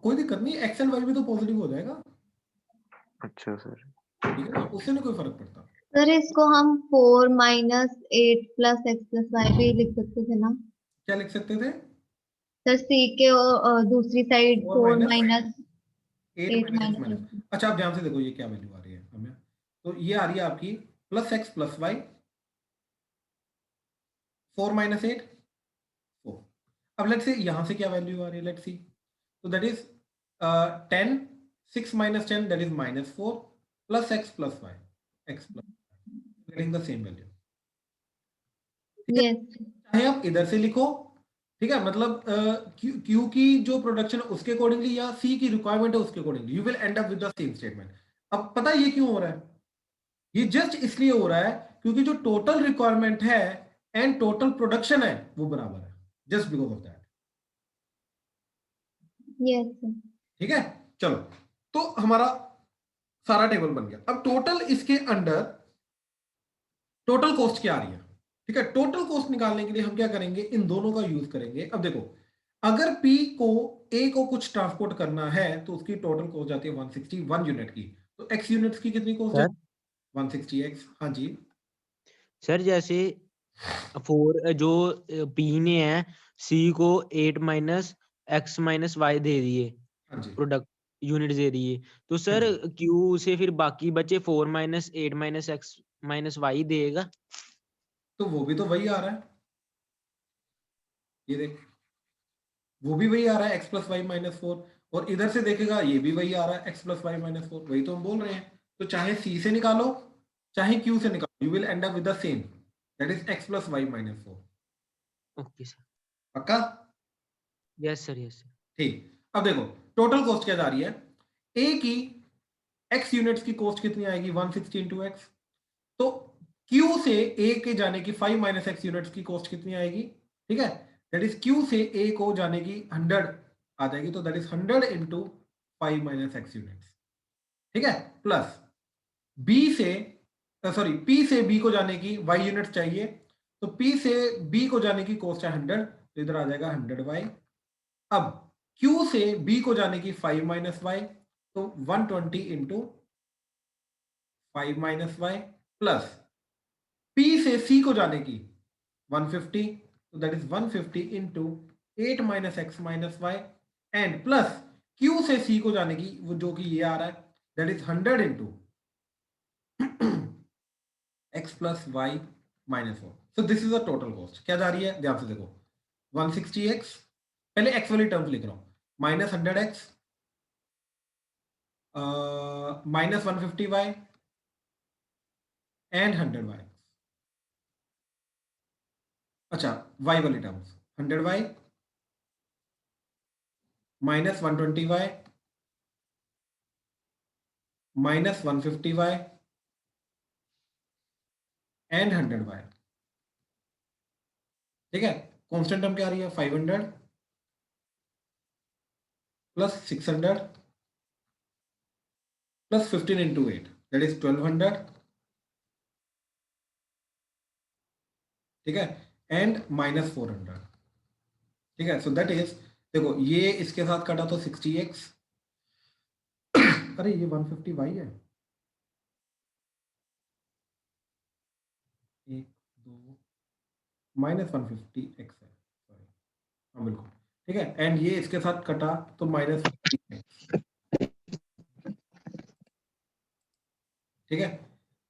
[SPEAKER 1] कोई दिक्कत नहीं, एक्स एंड वाई भी तो पॉजिटिव हो जाएगा,
[SPEAKER 8] अच्छा सर।
[SPEAKER 1] ठीक है ना, उससे नहीं कोई फर्क पड़ता।
[SPEAKER 9] सर इसको हम 4 minus 8 plus x plus y भी लिख सकते थे ना?
[SPEAKER 1] क्या लिख सकते थे?
[SPEAKER 9] सर सी के दूसरी side
[SPEAKER 1] 4
[SPEAKER 9] 4
[SPEAKER 1] minus
[SPEAKER 9] minus
[SPEAKER 1] 8
[SPEAKER 9] 8
[SPEAKER 1] minus
[SPEAKER 9] minus
[SPEAKER 1] minus. अच्छा आप ध्यान से देखो ये क्या वैल्यू आ रही है हमें, तो ये आ रही है आपकी plus x plus y 4 minus 8 4। अब लेट्स से यहां से क्या वैल्यू आ रही है, लेट्स सी, तो that is 10 6 minus 10 that is -4 plus x plus y x plus getting the same value.
[SPEAKER 9] Yes
[SPEAKER 1] चाहे आप इधर से लिखो, ठीक है, मतलब क्यू की जो प्रोडक्शन है उसके अकॉर्डिंगली या सी की रिक्वायरमेंट है उसके accordingly, you will end up with the same statement. अब पता है ये क्यों हो रहा है? ये जस्ट इसलिए हो रहा है क्योंकि जो टोटल रिक्वायरमेंट है एंड टोटल प्रोडक्शन है वो बराबर है, just because of that.
[SPEAKER 9] Yes
[SPEAKER 1] ठीक है, चलो तो हमारा सारा टेबल बन गया। अब टोटल इसके अंडर टोटल कॉस्ट क्या आ रही है, ठीक है, टोटल कॉस्ट निकालने के लिए हम क्या करेंगे, इन दोनों का यूज करेंगे। अब देखो अगर P को A को कुछ ट्रांसपोर्ट करना है तो उसकी टोटल कॉस्ट जाती है 161 यूनिट की, तो X यूनिट्स की कितनी कॉस्ट है? 160x। हाँ जी
[SPEAKER 6] सर जैसे 4 जो P ने है C को 8 minus x minus why they दिए,
[SPEAKER 1] हाँ जी,
[SPEAKER 6] प्रोडक्ट यूनिट दे दिए, तो सर Q से फिर बाकी बचे 4 minus 8 minus x minus y देगा।
[SPEAKER 1] तो वो भी तो वही आ रहा है, ये देख वो भी वही आ रहा है x प्लस वाई माइनस 4, और इधर से देखेगा ये भी वही आ रहा है x प्लस वाई माइनस 4, वही तो हम बोल रहे हैं। तो चाहे C से निकालो चाहे Q से निकालो, you will end up with the same, that is x plus y minus 4।
[SPEAKER 6] Okay sir,
[SPEAKER 1] पक्का?
[SPEAKER 6] Yes sir, yes sir.
[SPEAKER 1] ठीक, अब देखो टोटल कॉस्ट क्या जा रही है, A की x यूनिट्स की कॉस्ट कितनी आएगी 160 इंटू एक्स, तो Q से A के जाने की 5 माइनस एक्स यूनिट्स की कॉस्ट कितनी आएगी, ठीक है, दैट इज Q से A को जाने की 100 आ जाएगी, तो that is 100 into 5 minus x units, ठीक है, प्लस B से सॉरी P से B को जाने की y यूनिट्स चाहिए, तो P से B को जाने की कॉस्ट है 100, तो इधर आ जाएगा 100y। अब Q से B को जाने की 5 माइनस y, तो 120 into 5 minus y, plus P से C को जाने की 150, तो that is 150 into 8 minus x minus y, and plus Q से C को जाने की वो जो कि ये आ रहा है, that is 100 into x plus y minus 4। So this is the total cost. क्या जा रही है ध्यान से देखो, 160x, पहले x वाली टर्म्स लिख रहा हूं, minus 100x minus 150y and 100y। अच्छा y वाली terms 100y minus 120y minus 150y and 100y, ठीक है। कांस्टेंट टर्म क्या आ रही है 500 plus 600 plus 15 into 8 that is 1200, ठीक है, एंड माइनस 400, ठीक है। सो दैट इज देखो ये इसके साथ कटा तो 60x, अरे ये 150y है, 1 2 माइनस 150x है, सॉरी, हाँ बिल्कुल, ठीक है, एंड ये इसके साथ कटा तो माइनस 50x, ठीक है।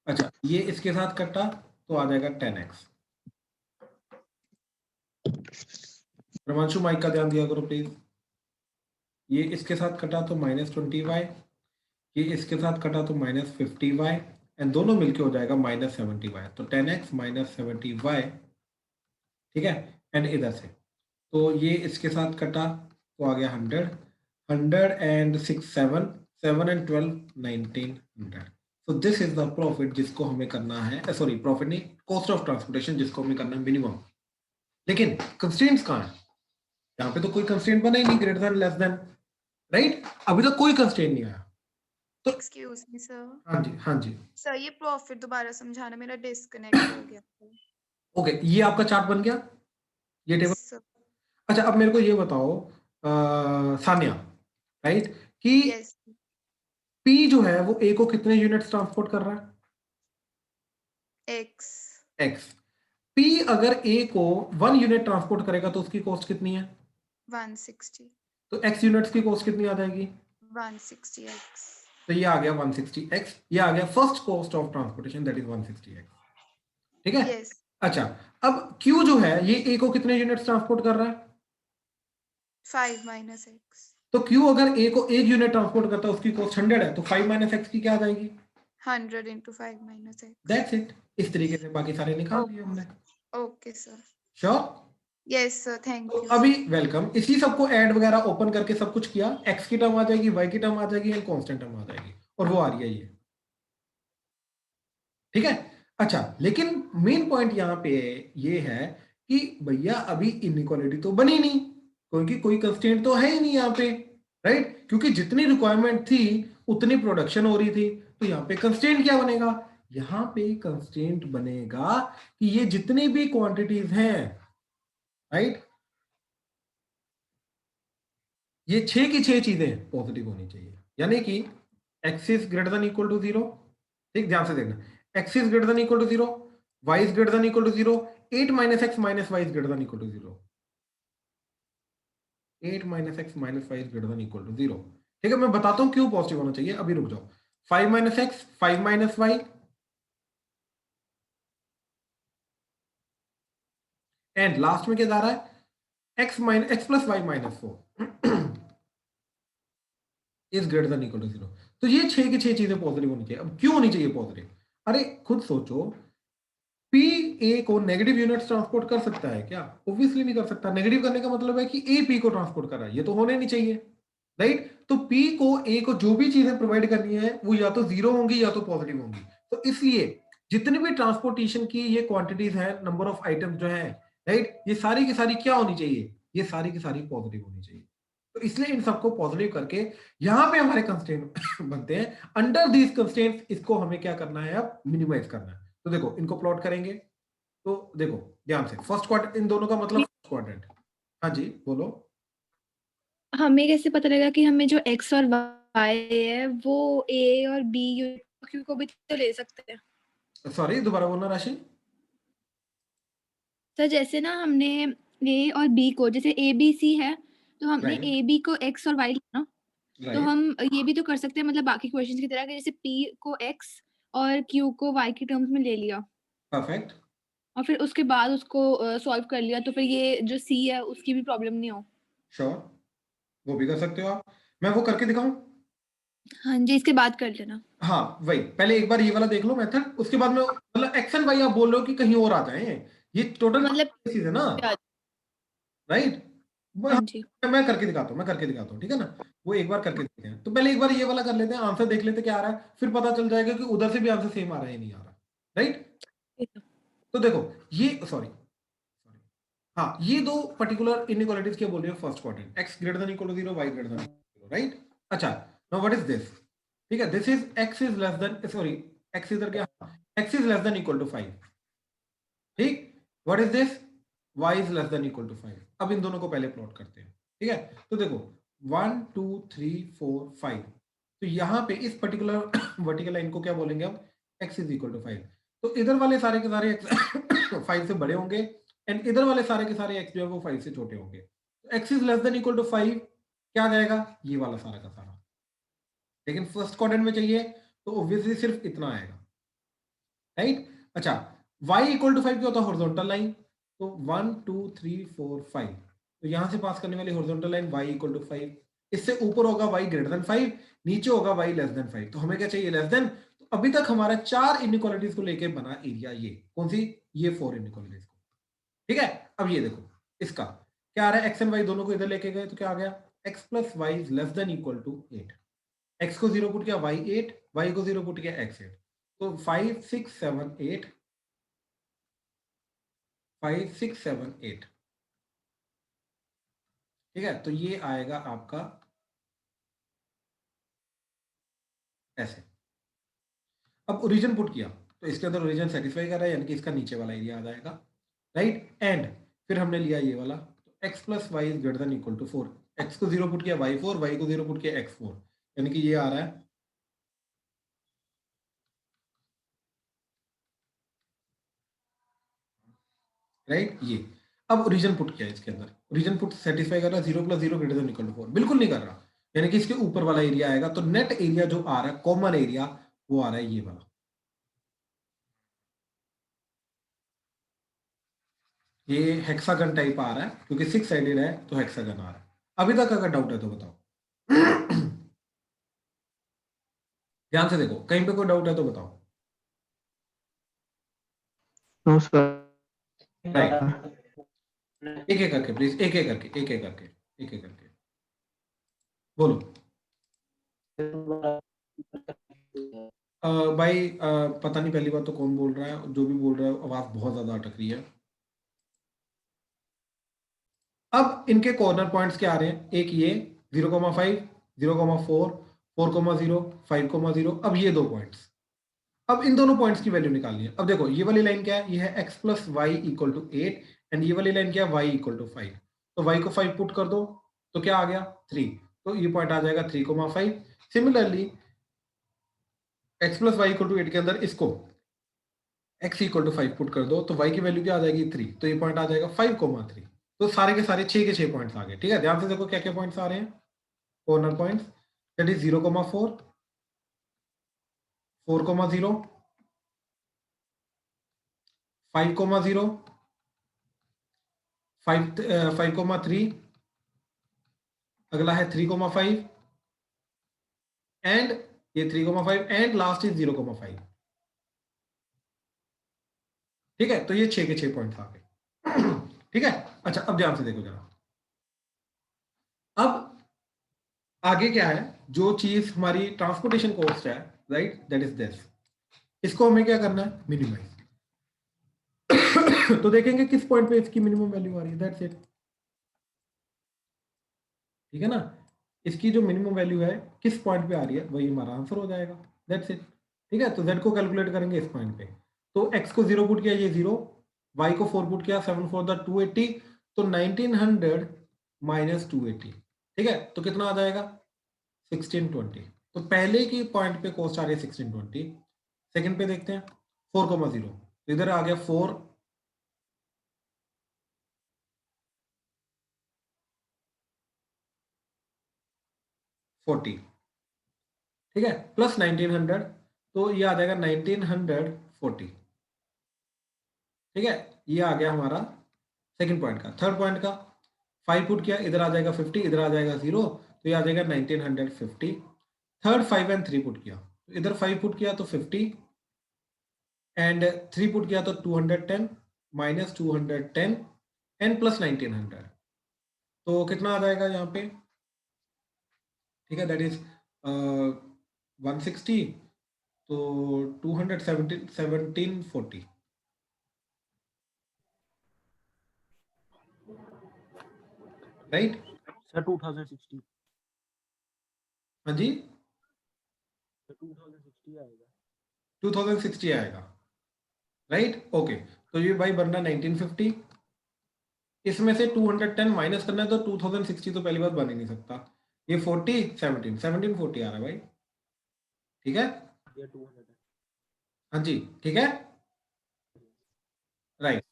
[SPEAKER 1] अच्छा ये इसके साथ कटा तो आ जाएगा 10x। प्रमांशु माइक का ध्यान दिया करो प्लीज। ये इसके साथ कटा तो माइनस 20y, ये इसके साथ कटा तो माइनस 50y, एंड दोनों मिलके हो जाएगा माइनस 70y, तो 10x माइनस 70y, ठीक है। एंड इधर से तो ये इसके साथ कटा तो आ गया 100 एंड 6 7 7 एंड 12 1900। तो दिस इज द प्रॉफिट जिसको हमें करना है, सॉरी प्रॉफिट नहीं, कॉस्ट ऑफ ट्रांसपोर्टेशन जिसको हमें करना है मिनिमम। लेकिन कंस्ट्रेंट्स कहाँ है, यहाँ पे तो कोई कंस्ट्रेंट बना ही नहीं, greater than less than, right, अभी तक कोई कंस्ट्रेंट नहीं आया। तो
[SPEAKER 10] एक्सक्यूज मी सर,
[SPEAKER 1] हाँ जी हाँ जी,
[SPEAKER 10] सर ये प्रॉफिट दोबारा समझाना, मेरा डिस्कनेक्ट हो गया था।
[SPEAKER 1] ओके, ये आपका चार्ट बन गया, ये टेबल।
[SPEAKER 10] सर
[SPEAKER 1] अच्छा, अब मेरे को ये बताओ सान्या, राइट, कि
[SPEAKER 10] यस
[SPEAKER 1] पी जो है वो ए को कितने यूनिट्स ट्रांसपोर्ट कर रहा है?
[SPEAKER 10] X
[SPEAKER 1] x. पी अगर ए को 1 यूनिट ट्रांसपोर्ट करेगा तो उसकी कॉस्ट कितनी है?
[SPEAKER 10] 160
[SPEAKER 1] तो एक्स यूनिट्स की कॉस्ट कितनी आ जाएगी?
[SPEAKER 10] 160 एक्स
[SPEAKER 1] तो ये आ गया 160x, ये आ गया first cost of transportation, that is 160x। ठीक है।
[SPEAKER 10] यस
[SPEAKER 1] अच्छा, अब Q जो है ये A को कितने यूनिट्स ट्रांसपोर्ट कर रहा है?
[SPEAKER 10] 5 माइनस एक्स
[SPEAKER 1] तो Q अगर A को 1 यूनिट ट्रांसपोर्ट करता है उसकी कॉस्ट 100 है, तो 5 माइनस एक्स की क्या आ जाएगी?
[SPEAKER 10] 100 into 5 minus x
[SPEAKER 1] that's it. इस तरीके से बाकी सारे निकाल दिए हमने।
[SPEAKER 10] Okay sir
[SPEAKER 1] sure?
[SPEAKER 10] Yes sir thank
[SPEAKER 1] तो
[SPEAKER 10] यू
[SPEAKER 1] अभी वेलकम, इसी सबको ऐड वगैरह ओपन करके सब कुछ किया, x की टर्म आ जाएगी, y की टर्म आ जाएगी एंड कांस्टेंट टर्म आ जाएगी, और वो आ रही है ये। ठीक है। अच्छा, लेकिन मेन पॉइंट यहाँ पे ये है कि भैया अभी इनइक्वालिटी तो बनी नहीं, क्योंकि कोई कंस्ट्रेंट तो है ही नहीं यहाँ पे, राइट, क्योंकि जितनी रिक्वायरमेंट थी उतनी प्रोडक्शन हो रही थी। तो यहाँ पे कंस्ट्रेंट क्या बनेगा? यहाँ पे कंस्ट्रेंट बनेगा कि ये जितनी भी क्वांटिटीज हैं, राइट, ये 6 की 6 चीजें पॉजिटिव होनी चाहिए, यानी कि x is greater than equal to 0। ठीक, ध्यान से देखना, x is greater than equal to 0, y is greater than equal to 0, 8 minus x minus y is greater than equal to 0, 8 minus x minus y is greater than equal to 0। ठीक है, मैं बताता हूं क्यों पॉजिटिव होना चाहिए, अभी रुक जाओ। 5 minus x, 5 minus y, and last में क्या जा रहा है? x plus y minus 4 is greater than equal to 0। तो ये 6 की 6 चीजें पॉजिटिव होनी चाहिए। अब क्यों होनी चाहिए पॉजिटिव? अरे खुद सोचो, P A को नेगेटिव यूनिट्स ट्रांसपोर्ट कर सकता है क्या? ऑब्वियसली नहीं कर सकता। नेगेटिव करने का मतलब है कि A P को ट्रांसपोर्ट कर रहा है, ये तो होने नहीं चाहिए, राइट। तो P को A को जो भी चीजें प्रोवाइड करनी है वो या तो 0 होंगी या तो पॉजिटिव होंगी। तो इसलिए जितनी भी ट्रांसपोर्टेशन की ये क्वांटिटीज है, नंबर ऑफ आइटम्स जो है, राइट, ये सारी की सारी क्या होनी चाहिए? ये सारी की सारी पॉजिटिव होनी चाहिए। तो इसलिए इन सबको पॉजिटिव करके यहाँ पे हमारे कंस्ट्रेंट बनते हैं। अंडर दीज कंस्ट्रेंट्स इसको हमें क्या करना है? अब मिनिमाइज करना है। तो देखो, इनको प्लॉट करेंगे तो देखो ध्यान से, फर्स्ट क्वाड्रेंट, इन दोनों का मतलब फर्स्ट क्वाड्रेंट। हाँ जी बोलो।
[SPEAKER 11] हमें कैसे पता लगेगा कि हमें जो x और y है वो a और b q को भी तो ले सकते हैं?
[SPEAKER 1] सॉरी, दोबारा बोलना राशि।
[SPEAKER 11] सर जैसे ना हमने a और b को, जैसे a b c है तो हमने
[SPEAKER 1] Right.
[SPEAKER 11] a b को x और y लिया, तो
[SPEAKER 1] राइट,
[SPEAKER 11] हम ये भी तो कर सकते हैं, मतलब बाकी क्वेश्चंस की तरह कि जैसे p को x और q को y की टर्म्स में ले लिया
[SPEAKER 1] परफेक्ट,
[SPEAKER 11] और फिर उसके बाद उसको सॉल्व कर लिया, तो फिर ये जो c है उसकी भी प्रॉब्लम नहीं हो।
[SPEAKER 1] श्योर, वो भी कर सकते हो आप। मैं वो करके दिखाऊं?
[SPEAKER 11] हाँ जी, इसके बाद कर लेना।
[SPEAKER 1] हाँ वही, पहले एक बार ये वाला देख लो मेथड, उसके बाद में मतलब एक्स एंड वाई आप बोल रहे हो कि कहीं और आ जाए, ये टोटल
[SPEAKER 11] मतलब
[SPEAKER 1] चीज है ना, राइट।
[SPEAKER 11] हाँ जी
[SPEAKER 1] मैं करके दिखाता हूँ, मैं करके दिखाता हूँ, ठीक है ना। वो एक बार करके देखते हैं, तो पहले एक बार ये वाला कर लेते हैं, आंसर देख लेते क्या आ रहा है, फिर पता चल जाएगा कि उधर से भी आंसर सेम आ रहा है या नहीं आ रहा, राइट। तो देखो ये, सॉरी, हाँ, ये दो पर्टिकुलर इनइक्वालिटीज क्या बोल रही है? First quadrant, x greater than equal to 0, y greater than equal to 0, right. अच्छा, नाउ व्हाट इज दिस? ठीक है, this is x is less than, sorry, x इधर क्या, x is less than equal to 5, ठीक। What is this? y is less than equal to 5। अब इन दोनों को पहले प्लॉट करते हैं, ठीक है। तो देखो 1 2 3 4 5, तो यहाँ पे इस पर्टिकुलर वर्टिकल लाइन को क्या बोलेंगे हम? x is equal to 5। तो इधर वाले सारे के सारे x 5 से बड़े होंगे एंड इधर वाले सारे के सारे x जो है वो 5 से छोटे होंगे। तो x is less than equal to 5 क्या आ जाएगा? ये वाला सारा का सारा। लेकिन फर्स्ट क्वाड्रेंट में चाहिए तो ऑब्वियसली सिर्फ इतना आएगा, राइट। अच्छा, y इक्वल टू 5 क्या होता है? Horizontal line. तो 1 2 3 4 5, तो यहां से पास करने वाली horizontal line y equal to 5, इससे ऊपर होगा y ग्रेटर देन 5, नीचे होगा y लेस देन 5। तो हमें क्या चाहिए? Less than. तो अभी तक हमारा 4 इनइक्वालिटीज को लेके बना एरिया, ये कौन सी? ये 4 इनइक्वालिटीज को, ठीक है। अब ये देखो, इसका क्या आ रहा है? x एंड y दोनों को इधर लेके गए तो क्या आ गया? x plus y is less than equal to 8। x को 0 पुट किया, y 8, y को 0 पुट किया, x 8। तो 5 6 7 8, 5 6 7 8, ठीक है। तो ये आएगा आपका ऐसे। अब ओरिजिन पुट किया तो इसके अंदर ओरिजिन सेटिस्फाई कर रहा है, यानी कि इसका नीचे वाला एरिया आ जाएगा। राइट। एंड फिर हमने लिया ये वाला, तो x plus y is greater than equal to 4, x को 0 पुट किया y 4, y को 0 पुट किया x 4, यानी कि ये आ रहा है राइट ये। अब ओरिजिन पुट किया इसके अंदर, ओरिजिन पुट सेटिस्फाई कर रहा है 0 plus 0 greater than equal to 4, बिल्कुल नहीं कर रहा, यानी कि इसके ऊपर वाला एरिया आएगा, तो नेट एरिया जो आ रहा है कॉमन एरिया वो आ रहा है ये वाला, ये हेक्सागन टाइप आ रहा है क्योंकि 6 साइडेड है तो हेक्सागन आ रहा है। अभी तक अगर डाउट है तो बताओ। ध्यान से देखो, कहीं पे कोई डाउट है तो बताओ।
[SPEAKER 3] No sir.
[SPEAKER 1] राइट, एक एक करके प्लीज, एक एक करके बोलो। भाई पता नहीं पहली बात तो कौन बोल रहा है, जो भी बोल रहा है आवाज बहुत ज्यादा अटक रही है। अब इनके कॉर्नर पॉइंट्स क्या आ रहे हैं, एक ये 0,5, 0,4, 4,0, 5,0, अब ये दो पॉइंट्स। अब इन दोनों पॉइंट्स की वैल्यू निकालनी है। अब देखो ये वाली लाइन क्या है, ये है x plus y equal to 8 and ये वाली लाइन क्या है y इक्वल टू 5, तो y को 5 पुट कर दो तो क्या आ गया 3, तो ये पॉइंट आ जाएगा 3,5। Similarly x plus y equal to 8 के अंदर इसको x इक्वल टू 5 पुट कर दो तो y की वैल्यू क्या आ जाएगी 3, तो ये पॉइंट आ जाएगा 5,3। तो सारे के सारे 6 के 6 पॉइंट्स आ गए। ठीक है, ध्यान से देखो क्या क्या पॉइंट्स आ रहे हैं, कॉर्नर पॉइंट्स, दैट इज 0,4, 4,0, 5,0, 5,3, अगला है 3,5 एंड ये 3,5 एंड लास्ट इज 0,5। ठीक है, तो ये 6 के 6 पॉइंट्स आ गए। ठीक है, अच्छा अब ध्यान से देखो जरा, अब आगे क्या है, जो चीज हमारी ट्रांसपोर्टेशन कॉस्ट है राइट, दैट इज दिस, इसको हमें क्या करना है मिनिमाइज। तो देखेंगे किस पॉइंट पे इसकी मिनिमम वैल्यू आ रही है, दैट्स इट। ठीक है ना, इसकी जो मिनिमम वैल्यू है किस पॉइंट पे आ रही है वही हमारा आंसर हो जाएगा, दैट्स इट। ठीक है, तो z को कैलकुलेट करेंगे इस पॉइंट पे, तो x को 0 पुट किया ये 0, y को 4 पुट किया 7 4 द 280, तो 1900 माइनस 280। ठीक है, तो कितना आ जाएगा 1620। तो पहले की पॉइंट पे कॉस्ट आ रही है 1620, सेकंड पे देखते हैं 4,0, तो इधर आ गया 4, ठीक है, प्लस 1900, तो ये आ जाएगा 1940। ठीक है, ये आ गया हमारा सेकंड पॉइंट का। थर्ड पॉइंट का 5 पुट किया, इधर आ जाएगा 50, इधर आ जाएगा 0, तो ये आ जाएगा 1950। थर्ड 5 एंड 3 पुट किया, तो इधर 5 पुट किया तो 50 एंड 3 पुट किया तो 210 माइनस 210 एंड प्लस 1900, तो कितना आ जाएगा यहाँ पे। ठीक है, दैट इज 160, तो 1740। राइट
[SPEAKER 6] सर 2060,
[SPEAKER 1] हाँ जी,
[SPEAKER 6] 2060 आएगा।
[SPEAKER 1] 2060 आएगा राइट। ओके, तो ये भाई बन रहा 1950, इसमें से 210 माइनस करना है तो 2060 तो पहली बात बन ही नहीं सकता, ये 40 1740 आ रहा है भाई। ठीक है,
[SPEAKER 6] ये 200 है।
[SPEAKER 1] हाँ जी, ठीक है राइट।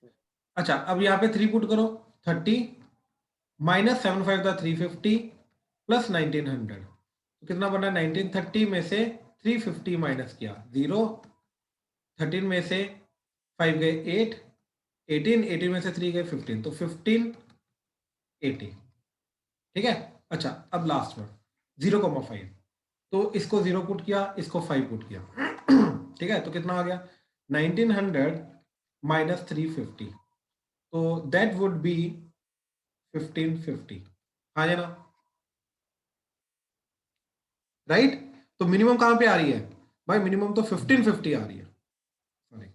[SPEAKER 1] अच्छा, अब यहाँ पे 3 पुट करो, 30 माइनस 75 था 350 प्लस 1900, तो कितना बना 1930 में से 350 माइनस किया 0, 13 में से 5 गए 8, 18 में से 3 गए 15, तो 1580। ठीक है, अच्छा अब लास्ट वन 0,5, तो इसको 0 पुट किया, इसको 5 पुट किया। ठीक है, तो कितना आ गया 1900 माइनस 350, तो दैट वुड बी 1550। हाँ है ना, राइट। तो मिनिमम कहां पे आ रही है भाई, मिनिमम तो 1550 आ रही है, सॉरी।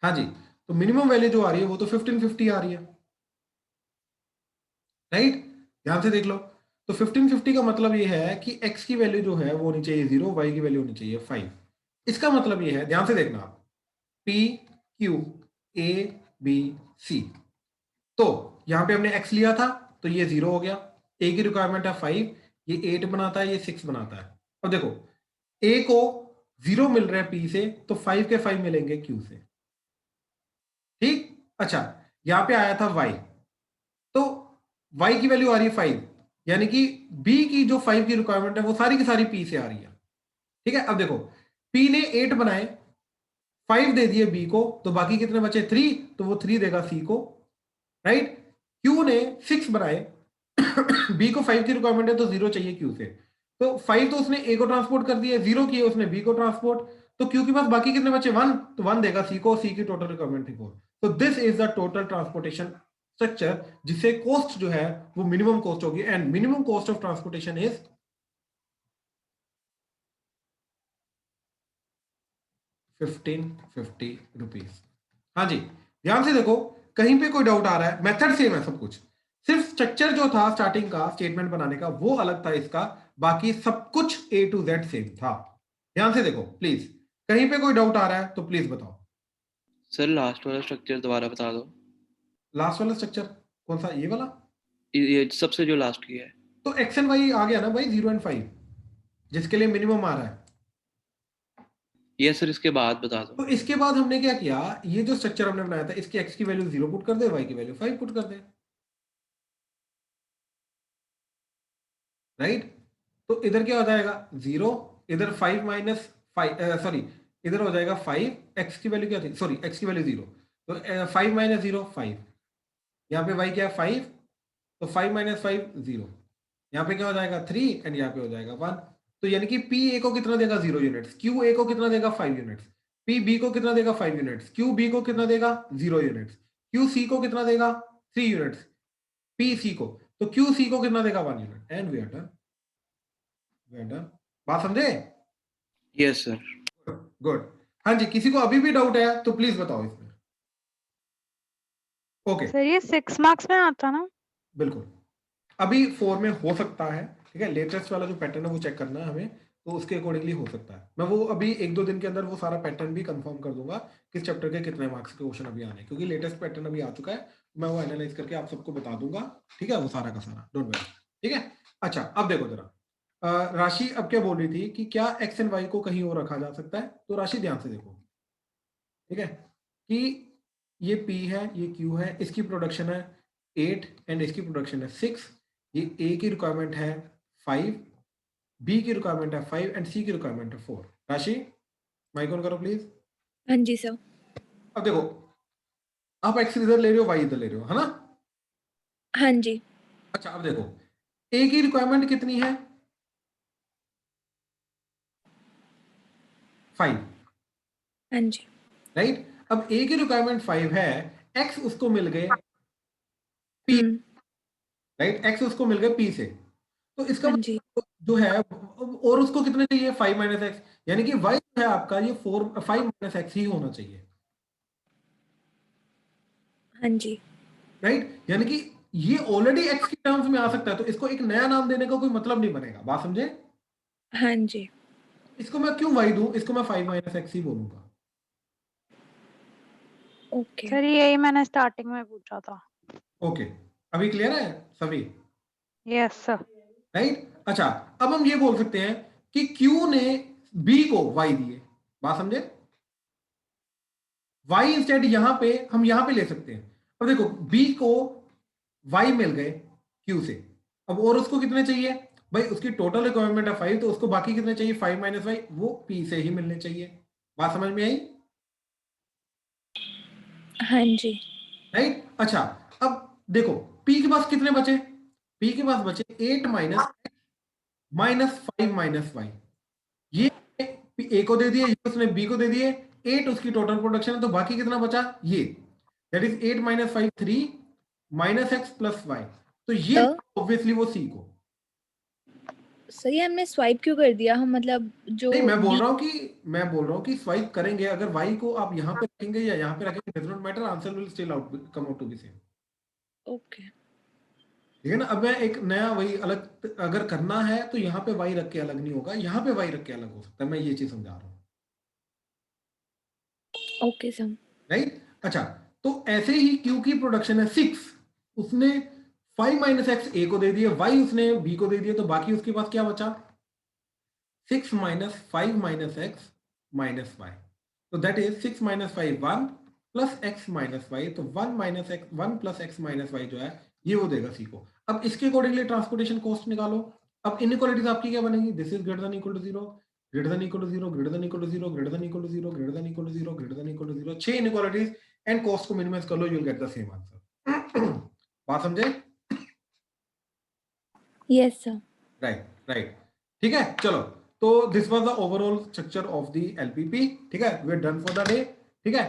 [SPEAKER 1] हाँ जी, तो मिनिमम वैल्यू जो आ रही है वो तो 1550 आ रही है, राइट। ध्यान से देख लो, तो 1550 का मतलब ये है कि x की वैल्यू जो है वो होनी चाहिए 0, y की वैल्यू होनी चाहिए 5, इसका मतलब ये है, ध्यान से देखना आप, P Q A B C, तो यहां पे हमने x लिया था तो ये 0 हो गया, a की रिक्वायरमेंट है 5, ये 8 बनाता है, ये 6 बनाता है। अब देखो a को 0 मिल रहा है p से, तो 5 के 5 मिलेंगे q से, ठीक। अच्छा, यहां पे आया था y, तो y की वैल्यू आ रही है 5, यानी कि b की जो 5 की रिक्वायरमेंट है वो सारी की सारी p से आ रही है, ठीक है। अब देखो p ने 8 बनाए, 5 दे दिए b को, तो बाकी कितने बचे 3, तो वो 3 देगा c को, राइट। q ने 6 बनाए, b को 5 की रिक्वायरमेंट है तो 0 चाहिए q से, तो 5 तो उसने a को ट्रांसपोर्ट कर दिया, 0 किए उसने b को ट्रांसपोर्ट, तो q के पास बाकी कितने बचे 1, तो 1 देगा c को, c की टोटल रिक्वायरमेंट थी 4। तो this is the total transportation structure, जिससे कॉस्ट जो है वो मिनिमम कॉस्ट होगी, and minimum cost of transportation is 1550 rupees. हाँ जी, ध्यान से देखो, कहीं पे कोई डाउट आ रहा है, मेथड सेम है सब कुछ, सिर्फ स्ट्रक्चर जो था स्टार्टिंग का स्टेटमेंट बनाने का वो अलग था इसका, बाकी सब कुछ A to Z सेम था। ध्यान से देखो प्लीज, कहीं पे कोई डाउट आ रहा है तो प्लीज बताओ।
[SPEAKER 4] सर लास्ट वाला स्ट्रक्चर दोबारा बता दो।
[SPEAKER 1] लास्ट वाला स्ट्रक्चर कौन सा, ये वाला?
[SPEAKER 4] ये सबसे जो लास्ट की है।
[SPEAKER 1] तो एक्स एंड वाई आ गया ना भाई, 0 एंड 5, जिसके लिए मिनिमम आ रहा है।
[SPEAKER 4] ये सर इसके बाद बता दो।
[SPEAKER 1] तो इसके बाद हमने क्या किया, ये जो स्ट्रक्चर हमने बनाया था, इसकी x की वैल्यू 0 पुट कर दे, y की वैल्यू 5 पुट कर दे, राइट। तो इधर क्या हो जाएगा 0, इधर 5 माइनस 5, सॉरी इधर हो जाएगा 5, x की वैल्यू क्या थी, सॉरी x की वैल्यू 0, तो 5 माइनस 0 5, यहाँ पे y क्या है 5, तो 5 माइनस 5 0, यहाँ पे क्या हो जाएगा 3 एंड यहाँ पे हो जाएगा 1। तो यानी कि पी ए को कितना देगा 0 यूनिट्स, क्यू ए को कितना देगा 5 यूनिट्स, पी बी को कितना देगा 5 यूनिट्स, क्यू बी को कितना देगा 0 यूनिट्स, क्यू सी को कितना देगा 3 यूनिट्स, पी सी को, तो क्यू सी को कितना देगा 1 unit, and we are done. बात समझे?
[SPEAKER 4] Yes sir.
[SPEAKER 1] गुड। हाँ जी, किसी को अभी भी डाउट है तो प्लीज बताओ इसमें। ओके
[SPEAKER 7] सर ये 6 मार्क्स में आता ना?
[SPEAKER 1] बिल्कुल, अभी 4 में हो सकता है, ठीक है। लेटेस्ट वाला जो पैटर्न है वो चेक करना है हमें, तो उसके अकॉर्डिंगली हो सकता है। मैं वो अभी 1-2 दिन के अंदर वो सारा पैटर्न भी कंफर्म कर दूंगा, किस चैप्टर के कितने मार्क्स के क्वेश्चन अभी आने हैं, क्योंकि लेटेस्ट पैटर्न अभी आ चुका है, मैं वो एनालाइज करके आप सबको बता दूंगा, ठीक है, वो सारा का सारा, डोंट वरी, ठीक है। अच्छा, अब देखो जरा, राशि अब क्या बोल रही थी कि क्या एक्स एंड वाई को कहीं और रखा जा सकता है, तो राशि ध्यान से देखो, ठीक है, कि ये P है, ये Q है, इसकी प्रोडक्शन है 8 एंड इसकी प्रोडक्शन है 6, ये A की रिक्वायरमेंट है 5, B की रिक्वायरमेंट है 5 एंड C की रिक्वायरमेंट है 4। राशि माइक ऑन करो प्लीज।
[SPEAKER 11] हाँ जी सर।
[SPEAKER 1] अब देखो, आप x इधर ले रहे हो, y इधर ले रहे हो, है ना?
[SPEAKER 11] हाँ जी।
[SPEAKER 1] अच्छा, अब देखो A की रिक्वायरमेंट कितनी है 5,
[SPEAKER 11] हाँ जी।
[SPEAKER 1] राइट। अब A की रिक्वायरमेंट 5 है, x उसको मिल गए P, राइट, x उसको मिल गए P से, तो इसका मतलब जो है, और उसको कितने चाहिए 5 माइनस एक्स, यानी कि y जो है आपका ये 5 माइनस एक्स ही होना चाहिए,
[SPEAKER 11] हाँ जी।
[SPEAKER 1] राइट। यानी कि ये ऑलरेडी x की टर्म्स में आ सकता है, तो इसको एक नया नाम देने का कोई मतलब नहीं बनेगा, बात समझे?
[SPEAKER 11] हाँ जी।
[SPEAKER 1] इसको मैं क्यों y दूं, इसको मैं 5 माइनस एक्स ही बोलूंगा।
[SPEAKER 11] ओके
[SPEAKER 7] सर यही मैंने स्टार्टिंग में पूछा था।
[SPEAKER 1] ओके, अभी क्लियर है सभी?
[SPEAKER 7] Yes sir.
[SPEAKER 1] राइट। अच्छा, अब हम ये बोल सकते हैं कि Q ने B को y दिए, बात समझे? y इंस्टेड यहां पे हम यहां पे ले सकते हैं। अब देखो B को y मिल गए Q से, अब और उसको कितने चाहिए भाई, उसकी टोटल रिक्वायरमेंट है 5, तो उसको बाकी कितने चाहिए 5 माइनस वाई, वो P से ही मिलने चाहिए। बात समझ में आई?
[SPEAKER 11] हाँ जी।
[SPEAKER 1] राइट। अच्छा, अब देखो P के पास कितने बचे, P के पास बचे 8 माइनस 5 माइनस वाई, ये A को दे दिए, उसने B को दे दिए, 8 उसकी टोटल प्रोडक्शन है, तो बाकी कितना बचा ये, that is 8 minus 5 3 minus x plus y, तो ये ऑब्वियसली वो C को।
[SPEAKER 11] सर ये हमने स्वाइप क्यों कर दिया, हम मतलब जो
[SPEAKER 1] नहीं, मैं बोल रहा हूँ कि स्वाइप करेंगे, अगर y को आप यहाँ पे रखेंगे या यहाँ पे रखेंगे, does not matter, answer will still come out to be same.
[SPEAKER 11] Okay
[SPEAKER 1] ठीक है ना। अब मैं एक नया वही अलग अगर करना है तो यहाँ पे y रख के अलग नहीं होगा, यहाँ पे y रख के अलग हो सकता है, मैं ये चीज समझा रहा हूँ।
[SPEAKER 11] Okay sir.
[SPEAKER 1] राइट। अच्छा, तो ऐसे ही क्यू की प्रोडक्शन है 6, उसने 5 माइनस एक्स ए को दे दिया, वाई उसने बी को दे दिया, तो बाकी उसके पास क्या बचा? 6 minus 5 minus x minus y, तो that is 6 minus 5 1 plus x minus y, तो 1 minus x 1 plus x minus y जो है ये वो देगा सी को। अब इसके अकॉर्डिंगली ट्रांसपोर्टेशन कॉस्ट निकालो। अब इनइक्वालिटीज आपकी क्या बनेगी? This is greater than equal to 0, greater than equal to 0, greater than equal to 0, greater than equal to 0, greater than equal to 0, greater than equal to 0, 6 inequalities and cost को मिनिमाइज कर लो, you will get the same answer. बात समझे?
[SPEAKER 11] Yes sir.
[SPEAKER 1] राइट राइट, ठीक है। चलो, तो this was the overall structure of the LPP, ठीक है, we are done for the day, ठीक है।